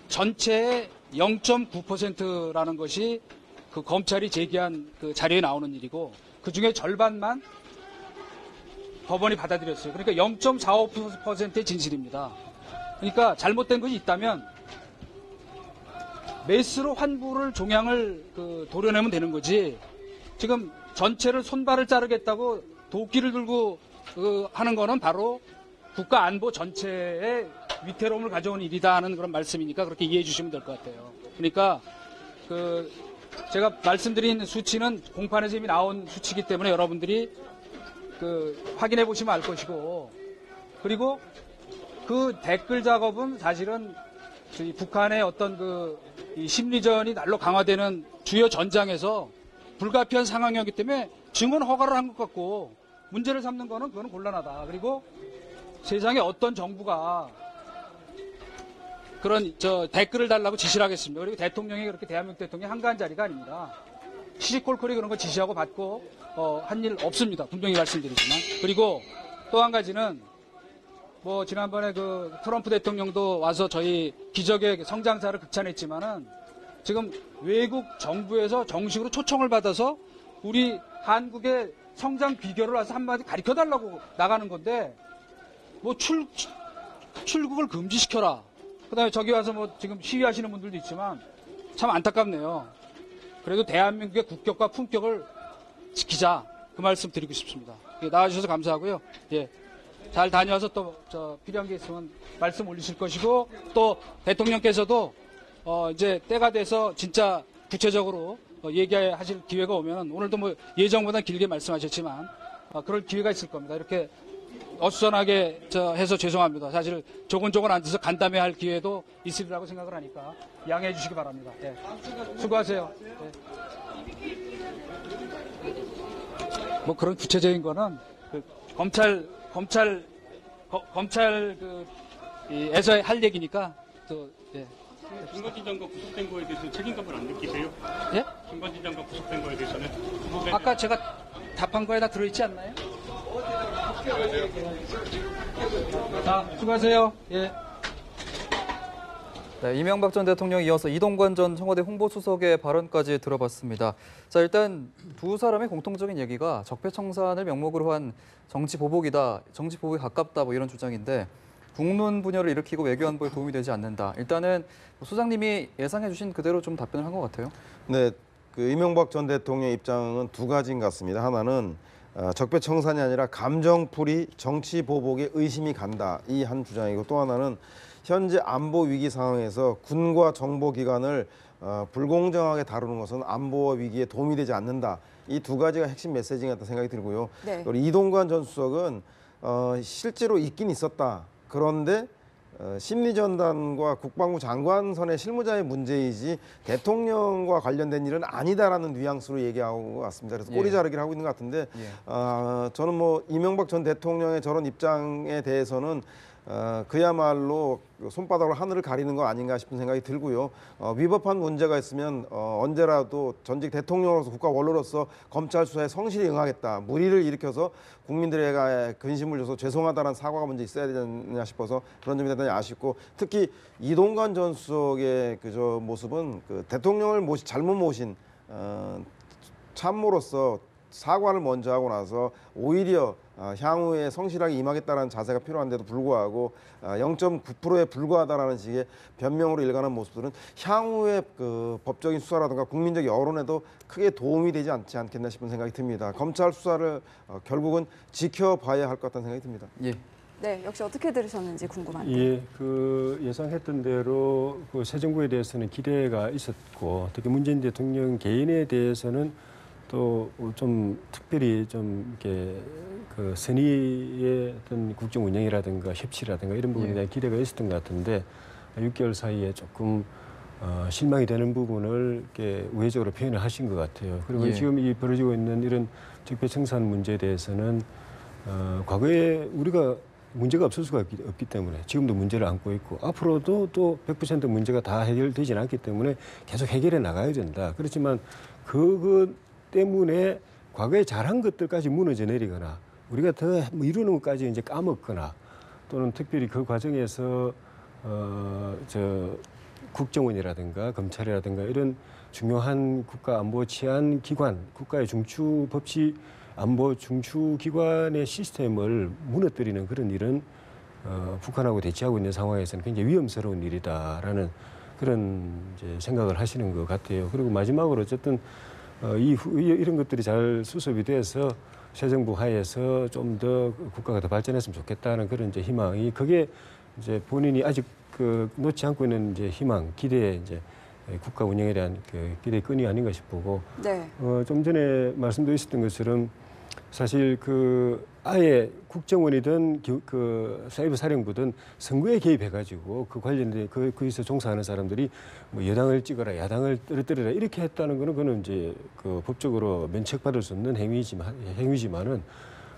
G: 전체의 0.9%라는 것이 그 검찰이 제기한 그 자료에 나오는 일이고 그 중에 절반만 법원이 받아들였어요. 그러니까 0.45%의 진실입니다. 그러니까 잘못된 것이 있다면 메스로 환불을 종양을 도려내면 되는 거지. 지금 전체를 손발을 자르겠다고 도끼를 들고 하는 거는 바로 국가 안보 전체의 위태로움을 가져온 일이다 하는 그런 말씀이니까 그렇게 이해해 주시면 될 것 같아요. 그러니까 제가 말씀드린 수치는 공판에서 이미 나온 수치이기 때문에 여러분들이 확인해 보시면 알 것이고, 그리고 그 댓글 작업은 사실은 북한의 어떤 이 심리전이 날로 강화되는 주요 전장에서 불가피한 상황이었기 때문에 증언 허가를 한 것 같고 문제를 삼는 거는 그거는 곤란하다. 그리고 세상에 어떤 정부가 그런 댓글을 달라고 지시를 하겠습니다. 그리고 대통령이 그렇게 대한민국 대통령이 한가한 자리가 아닙니다. 시시콜콜이 그런 거 지시하고 받고 한 일 없습니다. 분명히 말씀드리지만. 그리고 또 한 가지는 지난번에 트럼프 대통령도 와서 저희 기적의 성장사를 극찬했지만은 지금 외국 정부에서 정식으로 초청을 받아서 우리 한국의 성장 비결을 와서 한마디 가르쳐 달라고 나가는 건데 출국을 금지시켜라. 그다음에 저기 와서 지금 시위하시는 분들도 있지만 참 안타깝네요. 그래도 대한민국의 국격과 품격을 지키자. 그 말씀 드리고 싶습니다. 나와주셔서 감사하고요. 예. 잘 다녀와서 또 필요한 게 있으면 말씀 올리실 것이고, 또 대통령께서도 이제 때가 돼서 진짜 구체적으로 얘기하실 기회가 오면, 오늘도 예정보다 길게 말씀하셨지만 그럴 기회가 있을 겁니다. 이렇게 어수선하게 해서 죄송합니다. 사실 조곤조곤 앉아서 간담회 할 기회도 있으리라고 생각을 하니까 양해해 주시기 바랍니다. 예. 수고하세요. 예. 그런 구체적인 거는 검찰에서 할 얘기니까 예.
H: 김건희 장관 구속된 거에 대해서 책임감을 안 느끼세요?
G: 예?
H: 김건희 장관 구속된 거에 대해서는
G: 아까 제가 답한 거에 다 들어있지 않나요? 자, 수고하세요. 예.
A: 네, 이명박 전 대통령에 이어서 이동관 전 청와대 홍보수석의 발언까지 들어봤습니다. 자, 일단 두 사람의 공통적인 얘기가 적폐청산을 명목으로 한 정치 보복이다, 정치 보복에 가깝다 이런 주장인데, 국론 분열을 일으키고 외교 안보에 도움이 되지 않는다. 일단은 소장님이 예상해 주신 그대로 좀 답변을 한 것 같아요.
C: 네, 이명박 전 대통령의 입장은 두 가지인 것 같습니다. 하나는 적폐청산이 아니라 감정풀이, 정치 보복에 의심이 간다, 이 한 주장이고, 또 하나는 현재 안보 위기 상황에서 군과 정보기관을 불공정하게 다루는 것은 안보 위기에 도움이 되지 않는다. 이 두 가지가 핵심 메시지가 같다 생각이 들고요.
B: 네.
C: 그리고 이동관 전 수석은 실제로 있긴 있었다. 그런데 심리전단과 국방부 장관선의 실무자의 문제이지 대통령과 관련된 일은 아니다라는 뉘앙스로 얘기하고 것 같습니다. 그래서 꼬리 자르기를 하고 있는 것 같은데 저는 뭐 이명박 전 대통령의 저런 입장에 대해서는 그야말로 손바닥으로 하늘을 가리는 거 아닌가 싶은 생각이 들고요. 위법한 문제가 있으면 언제라도 전직 대통령으로서 국가 원로로서 검찰 수사에 성실히 응하겠다. 무리를 일으켜서 국민들에게 근심을 줘서 죄송하다는 사과가 먼저 있어야 되지 않냐 싶어서 그런 점이 대단히 아쉽고, 특히 이동관 전 수석의 그저 모습은 그 대통령을 잘못 모신 참모로서 사과를 먼저 하고 나서 오히려 향후에 성실하게 임하겠다는 자세가 필요한데도 불구하고 0.9%에 불과하다라는 식의 변명으로 일관한 모습들은 향후에 그 법적인 수사라든가 국민적 여론에도 크게 도움이 되지 않지 않겠나 싶은 생각이 듭니다. 검찰 수사를 결국은 지켜봐야 할 것 같다는 생각이 듭니다.
A: 예.
B: 네, 역시 어떻게 들으셨는지 궁금한데.
D: 예, 그 예상했던 대로 그 새 정부에 대해서는 기대가 있었고, 특히 문재인 대통령 개인에 대해서는 또 좀 특별히 좀 이렇게 그 선의의 어떤 국정 운영이라든가 협치라든가 이런 부분에 대한 기대가 있었던 것 같은데 6개월 사이에 조금 실망이 되는 부분을 이렇게 우회적으로 표현을 하신 것 같아요. 그리고 지금 이 벌어지고 있는 이런 적폐청산 문제에 대해서는 과거에 우리가 문제가 없을 수가 없기 때문에 지금도 문제를 안고 있고 앞으로도 또 100% 문제가 다 해결되지는 않기 때문에 계속 해결해 나가야 된다. 그렇지만 그것 때문에 과거에 잘한 것들까지 무너져 내리거나 우리가 더 이루는 것까지 이제 까먹거나 또는 특별히 그 과정에서 국정원이라든가 검찰이라든가 이런 중요한 국가 안보 치안 기관, 국가의 중추 법치 안보 중추 기관의 시스템을 무너뜨리는 그런 일은 북한하고 대치하고 있는 상황에서는 굉장히 위험스러운 일이다라는 그런 이제 생각을 하시는 것 같아요. 그리고 마지막으로 어쨌든 이런 것들이 잘 수습이 돼서 새 정부 하에서 좀 더 국가가 더 발전했으면 좋겠다는 그런 이제 희망이, 그게 이제 본인이 아직 그 놓지 않고 있는 이제 희망, 기대, 이제 국가 운영에 대한 그 기대의 끈이 아닌가 싶고,
B: 네.
D: 좀 전에 말씀도 있었던 것처럼 사실 그 아예 국정원이든 그 사이버 사령부든 선거에 개입해가지고 그 관련된 거기서 종사하는 사람들이 뭐 여당을 찍어라, 야당을 떨어뜨려라 이렇게 했다는 거는 그는 이제 그 법적으로 면책받을 수 없는 행위지만은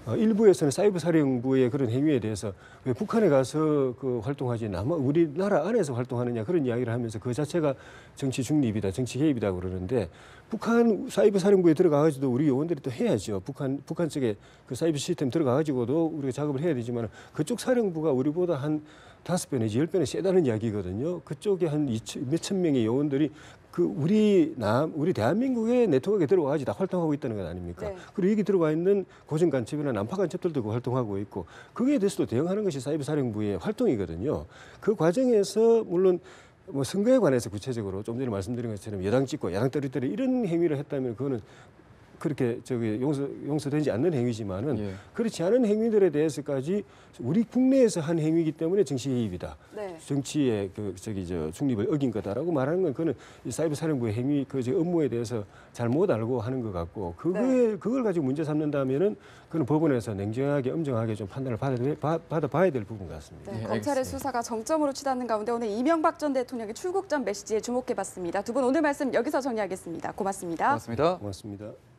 D: 일부에서는 사이버 사령부의 그런 행위에 대해서 왜 북한에 가서 그 활동하지 아마 우리나라 안에서 활동하느냐 그런 이야기를 하면서 그 자체가 정치 중립이다, 정치 개입이다 그러는데 북한 사이버 사령부에 들어가가지고도 우리 요원들이 또 해야죠. 북한 쪽에 그 사이버 시스템 들어가가지고도 우리가 작업을 해야 되지만 그쪽 사령부가 우리보다 한 5배 내지 10배는 세다는 이야기거든요. 그쪽에 한 몇천 명의 요원들이 그 우리 대한민국의 네트워크에 들어가지 다 활동하고 있다는 것 아닙니까?
B: 네.
D: 그리고 여기 들어가 있는 고정 간첩이나 난파 간첩들도 그 활동하고 있고 거기에 대해서도 대응하는 것이 사이버 사령부의 활동이거든요. 그 과정에서 물론 뭐 선거에 관해서 구체적으로 좀 전에 말씀드린 것처럼 여당 찍고 야당 떨어뜨려 이런 행위를 했다면 그거는 그렇게 용서되지 않는 행위지만은 그렇지 않은 행위들에 대해서까지 우리 국내에서 한 행위이기 때문에 정치 개입이다.
B: 네.
D: 정치의 중립을 어긴 거다라고 말하는 건 그는 이 사이버 사령부의 행위 업무에 대해서 잘못 알고 하는 것 같고 그걸 가지고 문제 삼는다면은 그는 법원에서 냉정하게 엄정하게 좀 판단을 받아봐야 될 부분 같습니다.
B: 네, 검찰의 수사가 정점으로 치닫는 가운데 오늘 이명박 전 대통령의 출국 전 메시지에 주목해봤습니다. 두 분 오늘 말씀 여기서 정리하겠습니다. 고맙습니다.
A: 고맙습니다.
D: 고맙습니다.